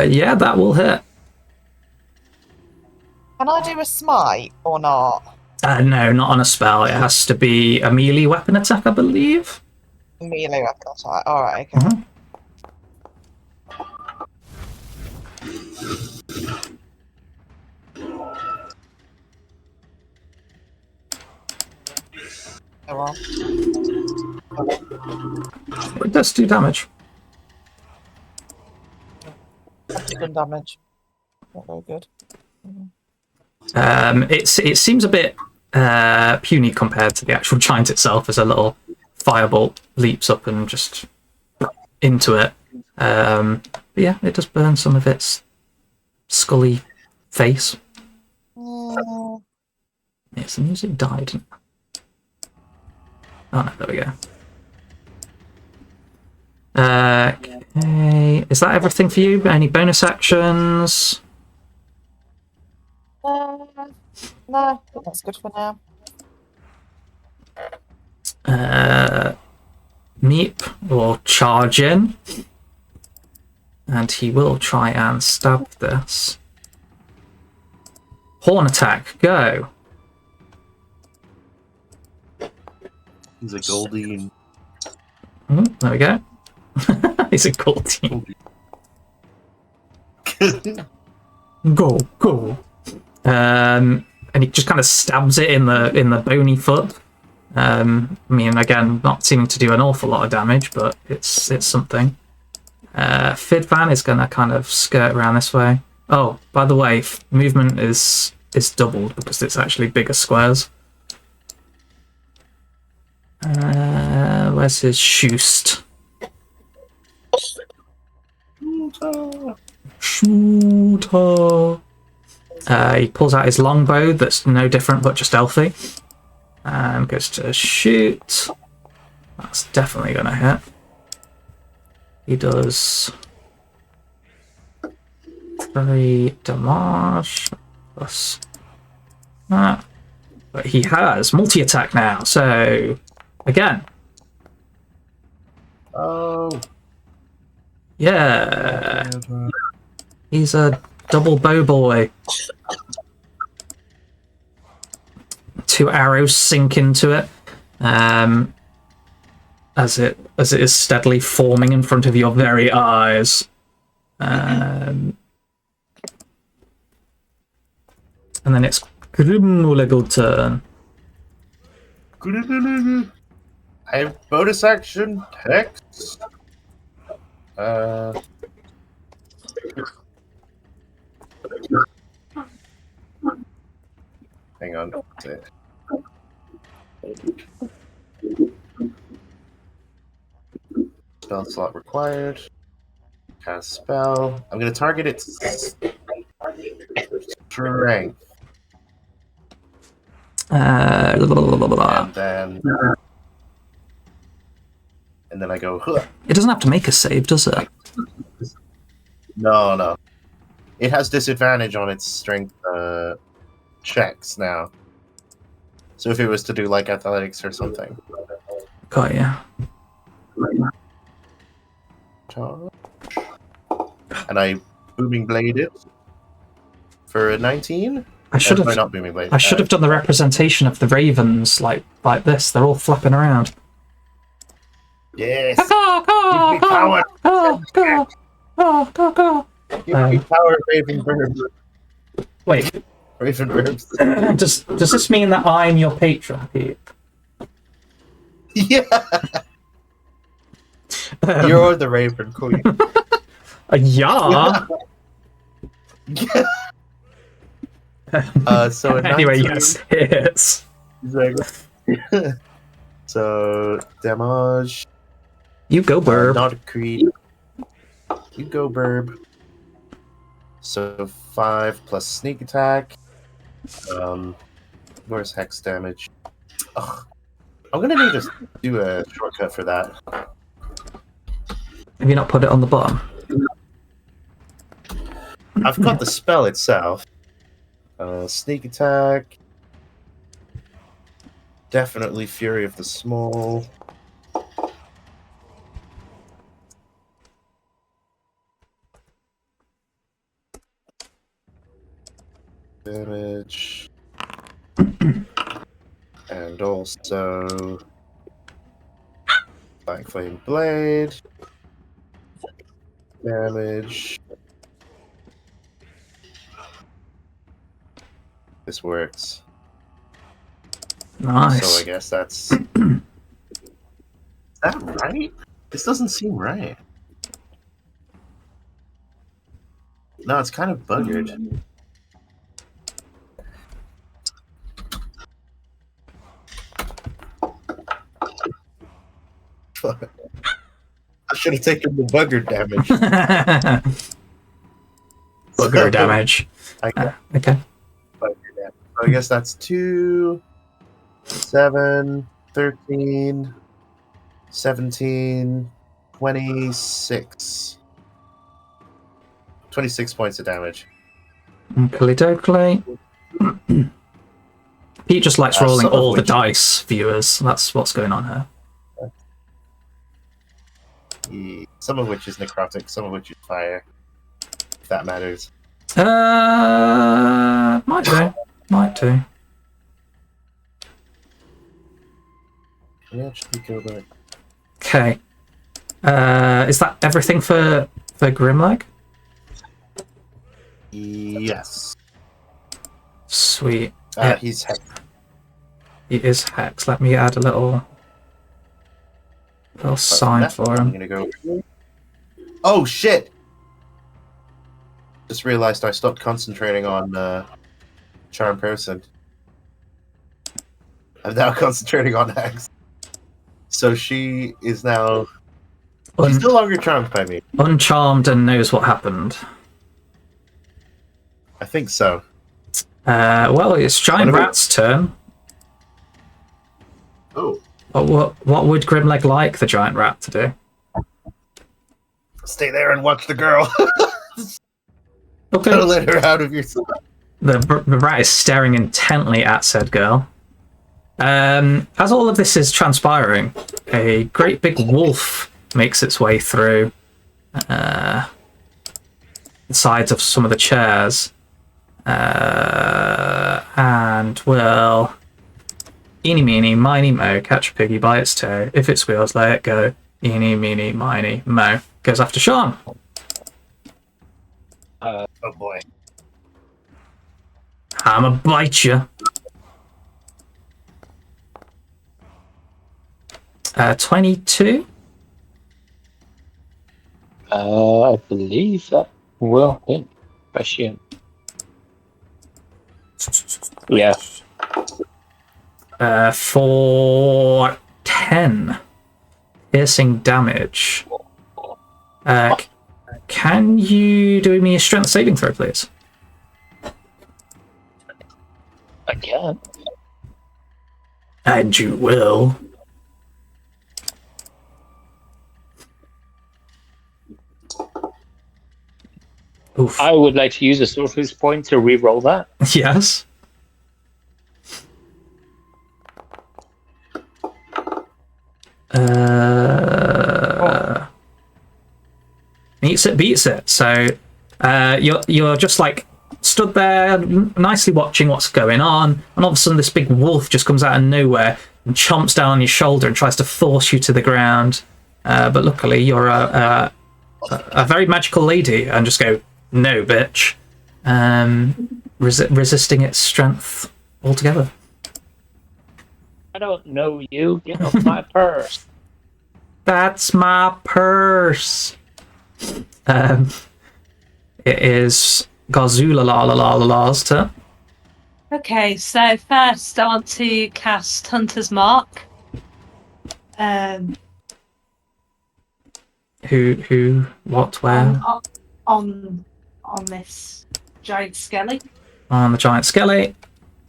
Yeah, that will hit. Can I do a smite or not? No, not on a spell. It has to be a melee weapon attack, I believe. Melee weapon attack. Alright, okay. Mhm. Oh, well. It does do damage. That's done damage. Not very good. It seems a bit puny compared to the actual giant itself, as a little firebolt leaps up and just into it. But yeah, it does burn some of its scully face. Yes, the music died. Oh no, there we go. Okay, is that everything for you? Any bonus actions? No, I think that's good for now. Meep will charge in, and he will try and stab this. Horn attack, go. He's a Goldine. There we go. He's a Goldine. Go. And he just kind of stabs it in the bony foot. I mean, again, not seeming to do an awful lot of damage, but it's something. Fidvan is going to kind of skirt around this way. Oh, by the way, movement is doubled because it's actually bigger squares. Where's his Shoost? Shooter. He pulls out his longbow that's no different but just elfy. And goes to shoot. That's definitely going to hit. He does 3 damage plus that. But he has multi-attack now, so again. Oh. Yeah. He's a double bow boy. 2 arrows sink into it. As it is steadily forming in front of your very eyes. And then it's Grimmulegal turn. I have bonus action Hex. Hang on. Spell slot required. Cast spell. I'm going to target its strength. And then I go. Huh. It doesn't have to make a save, does it? No. It has disadvantage on its strength checks now. So if it was to do like athletics or something. Got ya. And I booming blade it for a 19. I should have not booming blade. I should have done the representation of the ravens like this. They're all flapping around. Yes. Give me power. Give me power, Raven Bird. Wait. Raven Bird. Does this mean that I'm your patron, Pete? Yeah. You're the Raven Queen. Yeah. So a Anyway, 19, yes, it hits. So damage. You go, Burb. Not creed. You go, Burb. So 5 plus sneak attack. Where's hex damage? Ugh. I'm gonna need to do a shortcut for that. Have you not put it on the bottom? I've got the spell itself. Sneak attack. Definitely Fury of the Small. Damage. And also Black Flame Blade. Damage. This works. Nice. So I guess that's... Is that right? This doesn't seem right. No, it's kind of buggered. Fuck. I should have taken the bugger damage. Bugger damage. Okay. Okay. So I guess that's 2, 7, 13, 17, 26. 26 points of damage. Oakley dokley. Pete just likes rolling some of all the which- dice, viewers. That's what's going on here. Some of which is necrotic, some of which is fire. If that matters. Might do. Might do. Yeah, actually go back. Okay. Is that everything for Grimleg? Yes. Sweet. Yeah. He's hex. He is hex. Let me add a little sign for I'm him. gonna go. Oh shit! Just realized I stopped concentrating on charm person. I'm now concentrating on hex. So she is now. She's no longer charmed by me. Uncharmed and knows what happened. I think so. Well, it's Giant Whatever. Rat's turn. Oh. What would Grimleg like the Giant Rat to do? Stay there and watch the girl. Okay. Gotta let her out of your sight. The rat is staring intently at said girl. As all of this is transpiring, a great big wolf makes its way through the sides of some of the chairs and will eeny meeny miny mo catch a piggy by its toe. If it squeals, let it go. Eeny meeny miny mo. Goes after Sean. Oh boy. I'ma bite you. 22. I believe that will hit. Question. Yeah. For 10 piercing damage. Can you do me a strength saving throw, please? I can. And you will. Oof. I would like to use a sorcerer's point to re-roll that. Yes. Beats it. So you're just like stood there nicely watching what's going on, and all of a sudden this big wolf just comes out of nowhere and chomps down on your shoulder and tries to force you to the ground. But luckily you're a very magical lady and just go, no, bitch. Resisting its strength altogether. I don't know you. Get off my purse. That's my purse. It is Garzula la la la la la's turn. Okay, so first I want to cast Hunter's Mark. Who, what, where? On this giant skelly. On the giant skelly.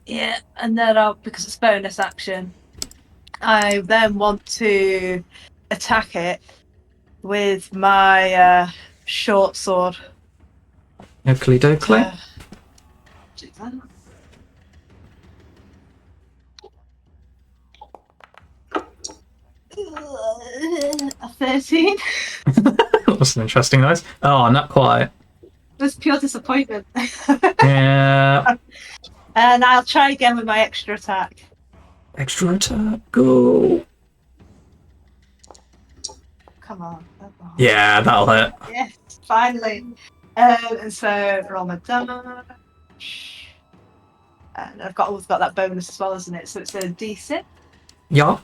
Yeah, and then because it's bonus action, I then want to attack it with my short sword. Oakley dokley. Do that. A 13. That was an interesting noise. Oh, not quite. That's pure disappointment. Yeah. And I'll try again with my extra attack. Extra attack. Go. Come on. Yeah, that'll hit. Yes, finally. And so roll my damage. And I've always got that bonus as well, isn't it? So it's a D6. Yeah.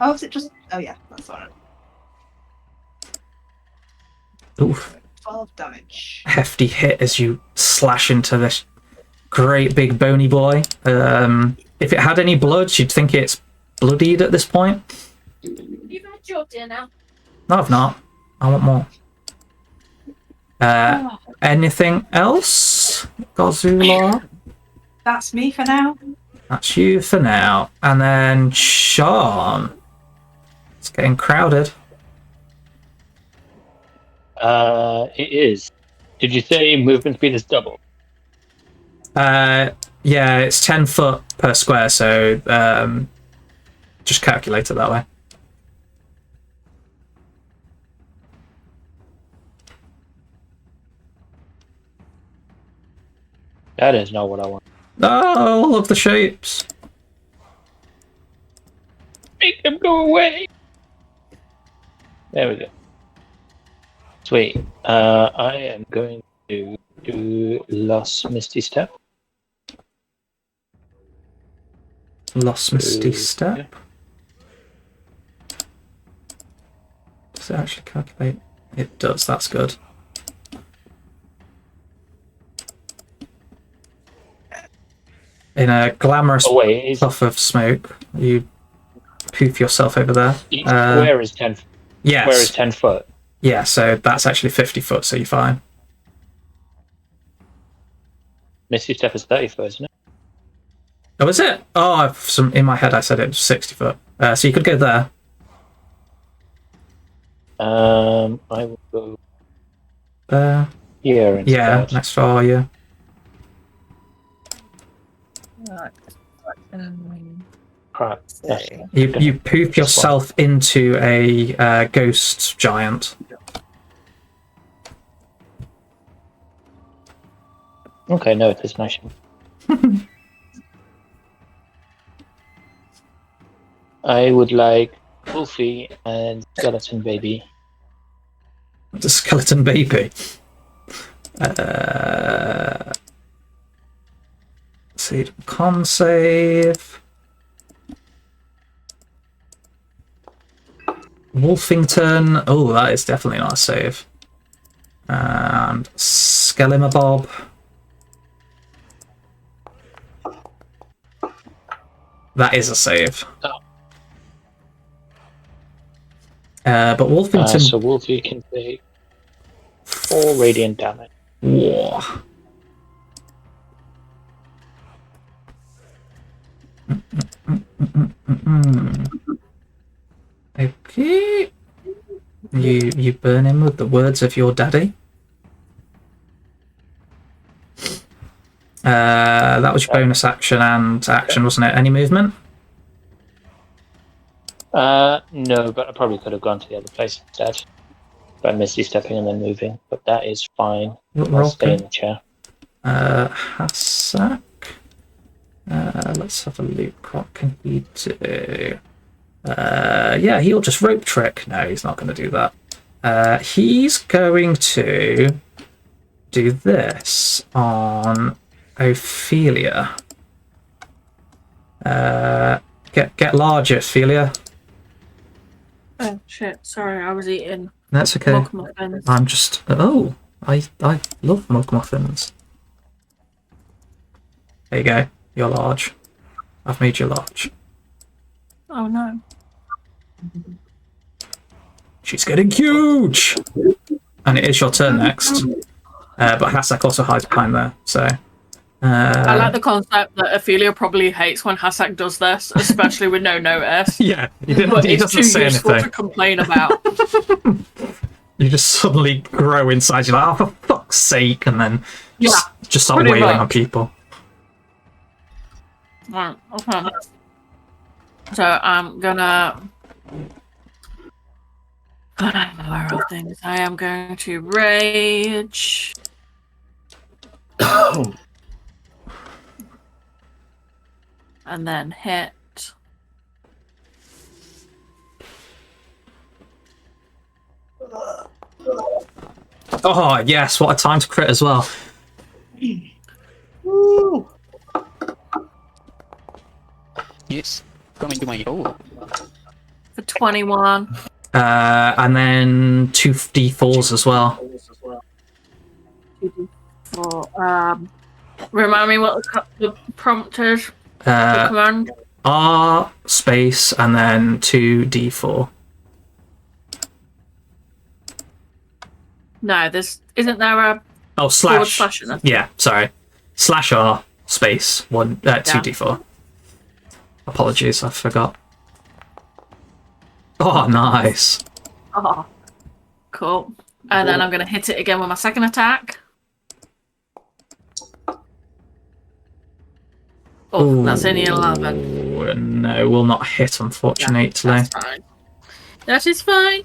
Oh, is it just? Oh yeah, that's alright. Oof. 12 damage. Hefty hit as you slash into this great big bony boy. If it had any blood, you'd think it's bloodied at this point. You've had your dinner. No, I've not. I want more. Anything else, Gazula? That's me for now. That's you for now. And then Sean. It's getting crowded. It is. Did you say movement speed is double? Yeah, it's 10 foot per square, so just calculate it that way. That is not what I want. Oh, all of the shapes. Make them go away. There we go. Sweet. I am going to do Lost Misty Step. Lost Misty Step. Does it actually calculate? It does, that's good. In a glamorous puff of smoke, you poof yourself over there. Each square is 10. Yes. Square is 10 foot. Yeah, so that's actually 50 foot, so you're fine. Misty Step is 30 foot, isn't it? Oh, is it? Oh, in my head I said it was 60 foot. So you could go there. I will go There. here instead. Yeah, next far, yeah. Crap. That's You poof yourself into a ghost giant. okay, no, it is nice. I would like Wolfie and Skeleton Baby. The skeleton baby. See, con save. Wolfington. Oh, that is definitely not a save. And Skelimabob. That is a save. Oh. But Wolfington. So Wolfie can take 4 radiant damage. Whoa. Okay. You burn him with the words of your daddy. That was your bonus action and action, wasn't it? Any movement? No, but I probably could have gone to the other place instead. By Misty stepping and then moving, but that is fine. I'll stay in the chair. Hassak. Let's have a look. What can he do? Yeah, he'll just rope trick. No, he's not going to do that. He's going to do this on Ophelia. Get larger, Ophelia. Oh shit! Sorry, I was eating That's okay. mug muffins. I'm just. Oh, I love mug muffins. There you go. You're large. I've made you large. Oh no! She's getting huge! And it is your turn next. But Hasek also hides behind there, so... I like the concept that Ophelia probably hates when Hasek does this, especially with no notice. Yeah, he But it's doesn't too say useful anything. to complain about. You just suddenly grow inside. You're like, oh, for fuck's sake, and then just start pretty wailing much. on people. Right, okay. So I'm gonna. Where are things? I am going to rage. And then hit. Oh, yes, what a time to crit as well. Woo! Yes, coming to my hole. For 21. And then 2d4s as well. For, remind me what the prompt is. The Uh, command. R space and then 2d4. No, this isn't there a Oh, forward slash. slash in it? Yeah, sorry. Slash R space 2d4. Apologies, I forgot. Oh, nice. Oh, cool. And then I'm going to hit it again with my second attack. Oh, that's only 11. No, will not hit, unfortunately. That's fine. That is fine.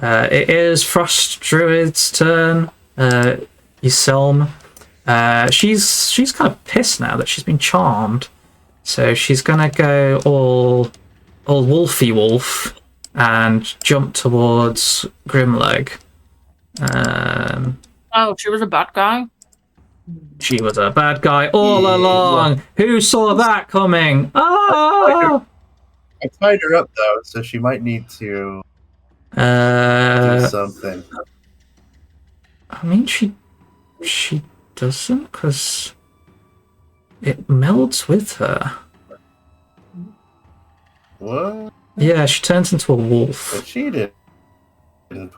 It is Frost Druid's turn. Iselm. She's kind of pissed now that she's been charmed. So she's gonna go all wolfy wolf and jump towards Grimleg. Oh, she was a bad guy. She was a bad guy all along. Who saw that coming? Ah! I tied her up though, so she might need to do something. I mean, she doesn't, because it melds with her. What? Yeah, she turns into a wolf. But she didn't.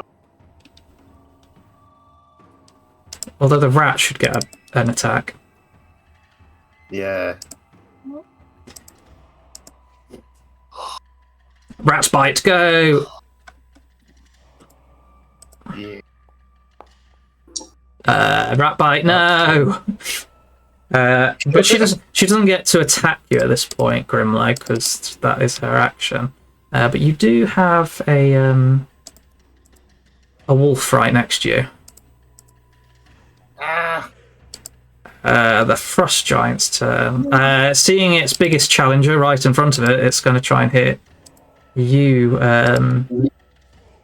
Although the rat should get an attack. Yeah. Rat's bite, go! Yeah. Rat bite, no! But she doesn't get to attack you at this point, Grimleg, because that is her action. But you do have a wolf right next to you. The Frost Giant's turn. Seeing its biggest challenger right in front of it, it's going to try and hit you,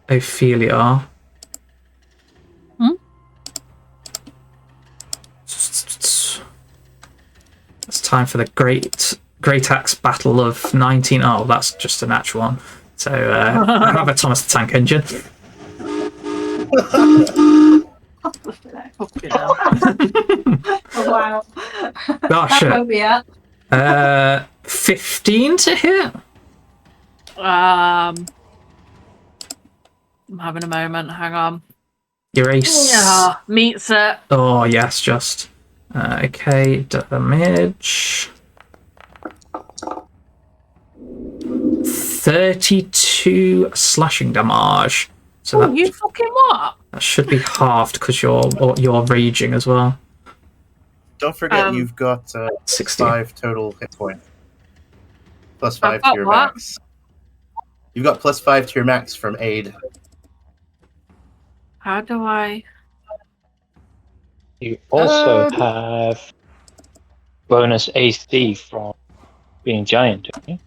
Ophelia. It's time for the Great Axe Battle of 19. Oh, that's just a natural one. So I have a Thomas the Tank Engine. Oh, wow. Oh, That shit. won't be it. 15 to hit? I'm having a moment. Hang on. Your ace. Yeah, meets it. Oh, yes, just. Okay, damage. 32 slashing damage. So Oh, you fucking what? that should be halved because you're raging as well. Don't forget you've got 60. 5 total hit points. Plus 5 to got your what? max. You've got plus 5 to your max from aid. How do I? You also have bonus AC from being giant, don't you?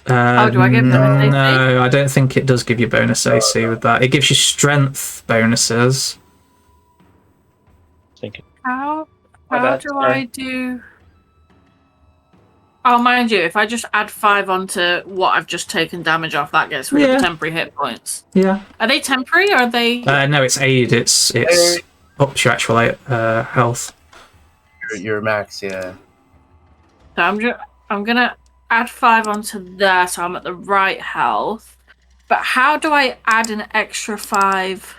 Oh, do I get bonus AC? No, I don't think it does give you bonus AC with that. It gives you strength bonuses. Thinking. How My bad, do sorry. I do? Oh, mind you, if I just add 5 onto what I've just taken damage off, that gets rid of Yeah. the temporary hit points. Yeah. Are they temporary or are they? No, it's aid. It's ups your actual health. Your max, yeah. So I'm gonna add 5 onto there, so I'm at the right health. But how do I add an extra 5?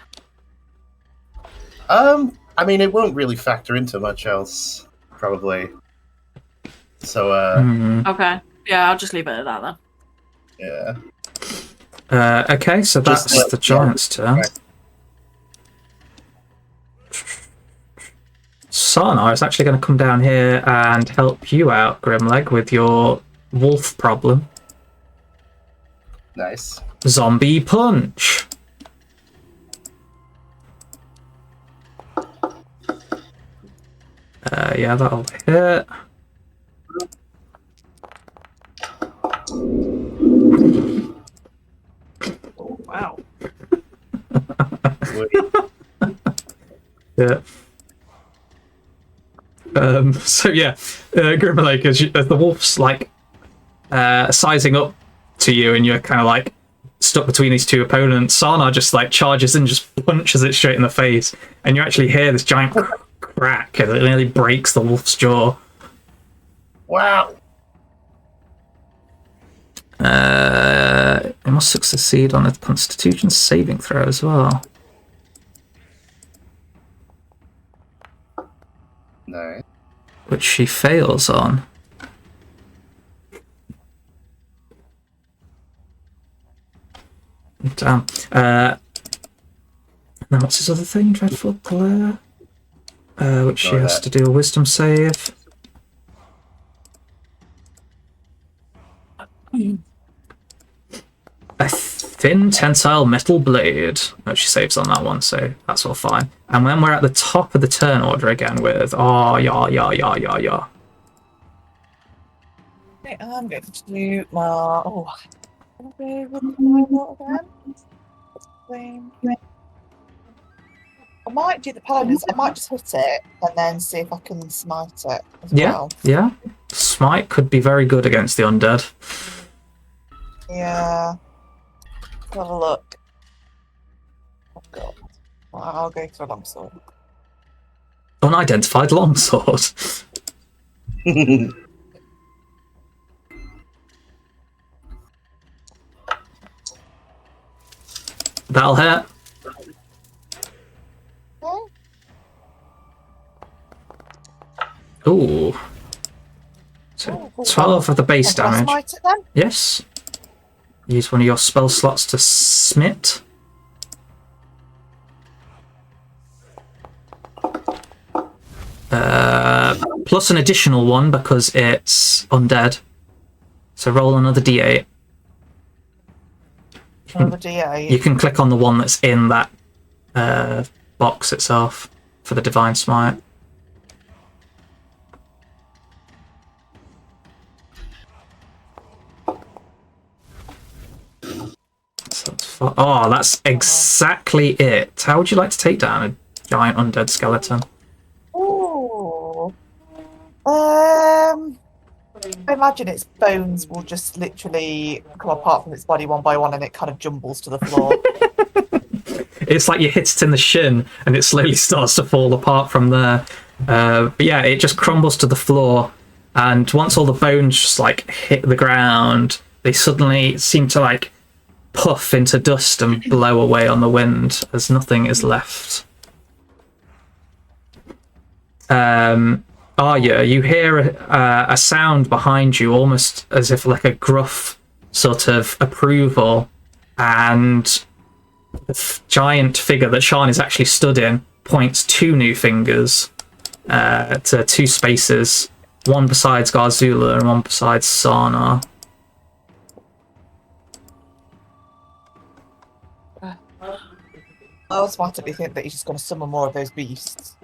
I mean, it won't really factor into much else, probably. So, Okay. Yeah, I'll just leave it at that then. yeah. Okay, so Just that's the giant's turn. Right. Sana is actually going to come down here and help you out, Grimleg, with your wolf problem. Nice. Zombie punch. Yeah, that'll hit. Wow. Yeah. So yeah, Grimmelake, as the wolf's like sizing up to you, and you're kind of like stuck between these two opponents. Sana just like charges and just punches it straight in the face, and you actually hear this giant crack, and it nearly breaks the wolf's jaw. Wow. It must succeed on a Constitution saving throw as well. Nice. Which she fails on. Damn. Now what's his other thing? Dreadful Glare? Which she has to do a wisdom save. A thin tensile metal blade. No, she saves on that one, so that's all fine. And when we're at the top of the turn order again with Okay, I'm going to do my. Oh, I might do the paladins. I might just hit it and then see if I can smite it as well. Yeah. Smite could be very good against the undead. Yeah. Have a look. Oh god. Well, I'll go for a longsword. Unidentified longsword. That'll hit. Ooh. So 12 of the base Can I damage. smite it then? Yes. Use one of your spell slots to smite. Plus an additional one because it's undead. So roll another d8. Another D8. You can click on the one that's in that box itself for the Divine Smite. Oh, that's exactly it. How would you like to take down a giant undead skeleton? Ooh. I imagine its bones will just literally come apart from its body one by one and it kind of jumbles to the floor. It's like you hit it in the shin and it slowly starts to fall apart from there. But yeah, it just crumbles to the floor, and once all the bones just like hit the ground, they suddenly seem to like puff into dust and blow away on the wind as nothing is left. Arya, you hear a sound behind you, almost as if like a gruff sort of approval, and the giant figure that Sean is actually stood in points 2 new fingers to 2 spaces, one besides Garzula and one besides Sana. I automatically think that he's just going to summon more of those beasts.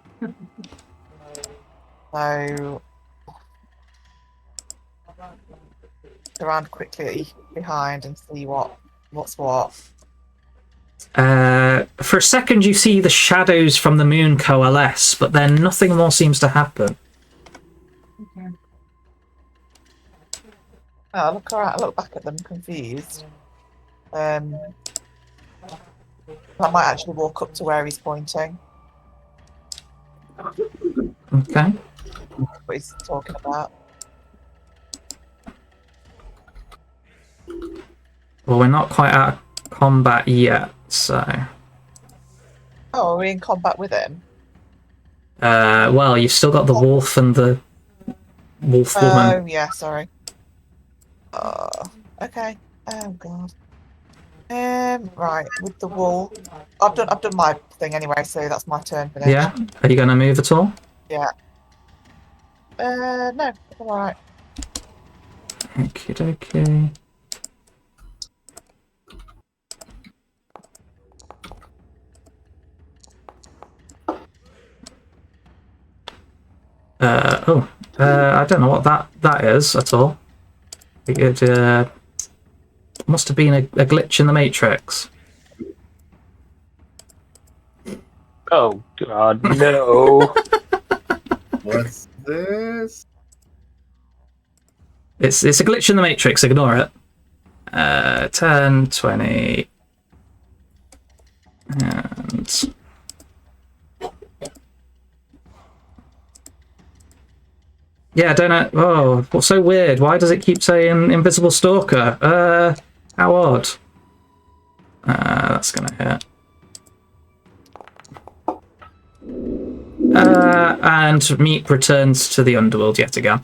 So, around quickly behind and see what's what. For a second, you see the shadows from the moon coalesce, but then nothing more seems to happen. I look back at them confused. I might actually walk up to where he's pointing. Okay. What he's talking about. Well, we're not quite out of combat yet, so. Oh, are we in combat with him? Well, you've still got the wolf and the wolf woman. Oh yeah, sorry. Okay. Oh god. Right, with the wall. I've done my thing anyway, so that's my turn for this. Yeah. Are you going to move at all? Yeah. No, I'm alright. Okie dokie. I don't know what that is at all. It must have been a glitch in the Matrix. Oh god, no. What's this? It's a glitch in the Matrix, ignore it. 10, 20... And... Yeah, I don't know. Oh, what's so weird? Why does it keep saying Invisible Stalker? How odd. That's gonna hit. And Meep returns to the underworld yet again.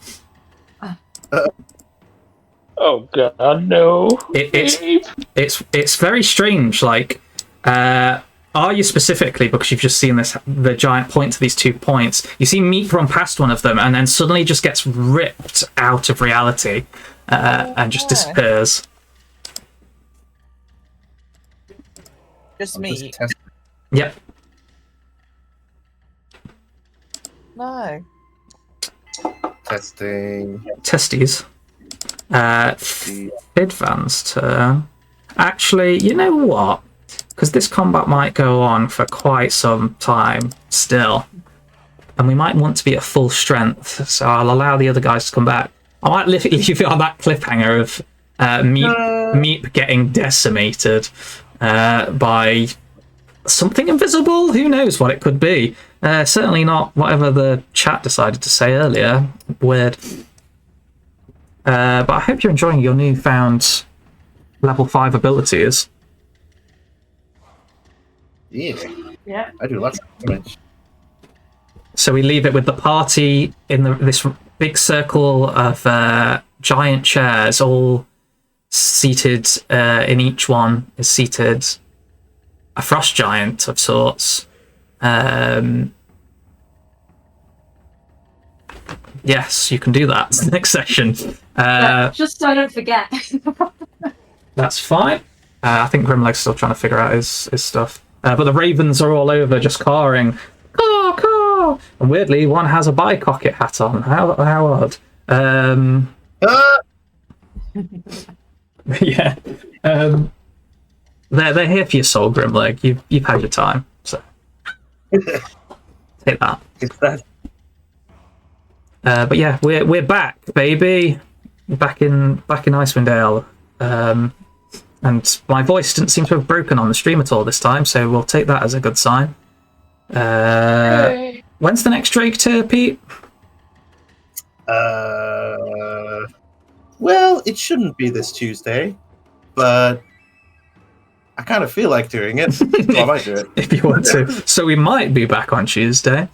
Oh god, no. It's very strange. Like, are you specifically, because you've just seen the giant point to these 2 points, you see Meep run past one of them and then suddenly just gets ripped out of reality and just disappears. Just me. Yep. No. Testing. Testes. Fidvan's turn. Actually, you know what? Because this combat might go on for quite some time still. And we might want to be at full strength, so I'll allow the other guys to come back. I might leave you on that cliffhanger of Meep getting decimated by something invisible. Who knows what it could be? Certainly not whatever the chat decided to say earlier. Weird. But I hope you're enjoying your newfound level 5 abilities. Yeah. I do lots of damage. So we leave it with the party in this big circle of giant chairs, all seated. In each one is seated a frost giant of sorts. Yes, you can do that next session. Just so I don't forget. That's fine. I think Grimleg's still trying to figure out his stuff. But the ravens are all over, just cawing. Caw, caw! And weirdly, one has a Bicocket hat on. How odd. Yeah. They're here for your soul, Grimleg. You've had your time, so take that. It's that. But yeah, we're back, baby. We're back in Icewind Dale. And my voice didn't seem to have broken on the stream at all this time, so we'll take that as a good sign. When's the next Drake tour, Pete? Well, it shouldn't be this Tuesday, but I kind of feel like doing it, so I might do it. If you want to. So we might be back on Tuesday.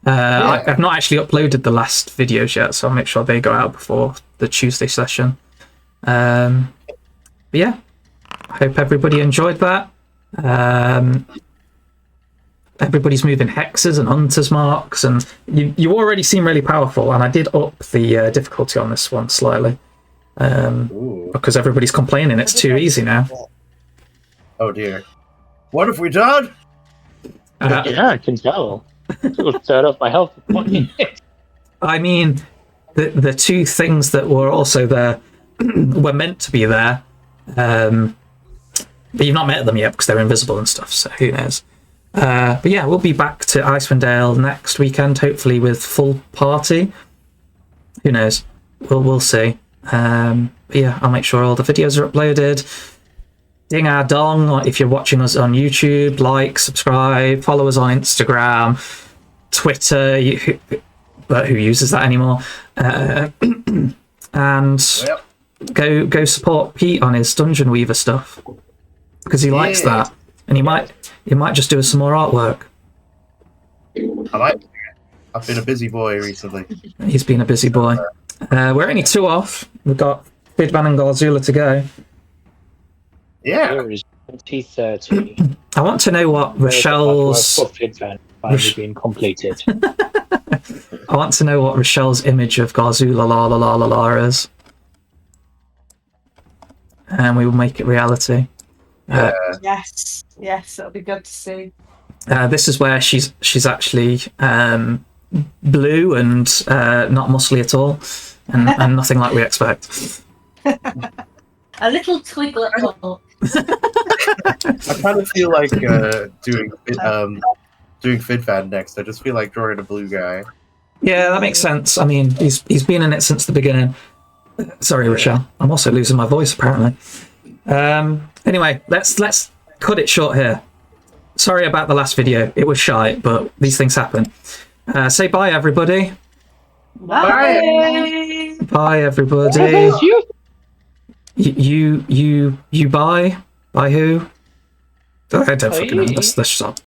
I've not actually uploaded the last videos yet, so I'll make sure they go out before the Tuesday session. But yeah, I hope everybody enjoyed that. Everybody's moving hexes and hunter's marks, and you already seem really powerful, and I did up the difficulty on this one slightly. Because everybody's complaining it's too easy now. Oh dear. What have we done? Yeah, I can tell. It'll start off my health. I mean, the two things that were also there were meant to be there. But you've not met them yet because they're invisible and stuff, so who knows. But yeah, we'll be back to Icewind Dale next weekend, hopefully with full party. Who knows? We'll see. But yeah, I'll make sure all the videos are uploaded. Ding our dong if you're watching us on YouTube. Like, subscribe, follow us on Instagram, Twitter. But who uses that anymore? And go support Pete on his Dungeon Weaver stuff because he likes that, and he might just do us some more artwork. I've been a busy boy recently. He's been a busy boy. We're only 2 off. We've got Fidvan and Garzula to go. Yeah. Here is 2030. I want to know what Rochelle's. Finally being completed. I want to know what Rochelle's image of Garzula la la la la la is, and we will make it reality. Yes, that'll be good to see. This is where she's actually blue and not muscly at all, and nothing like we expect. A little twiglet. I kind of feel like doing Fidvan next. I just feel like drawing a blue guy. Yeah, that makes sense. I mean, he's been in it since the beginning. Sorry, Rochelle. I'm also losing my voice apparently. Anyway, let's cut it short here. Sorry about the last video. It was shy, but these things happen. Say bye, everybody. Bye. Bye, everybody. You bye. Bye who? I don't fucking know. Let's stop.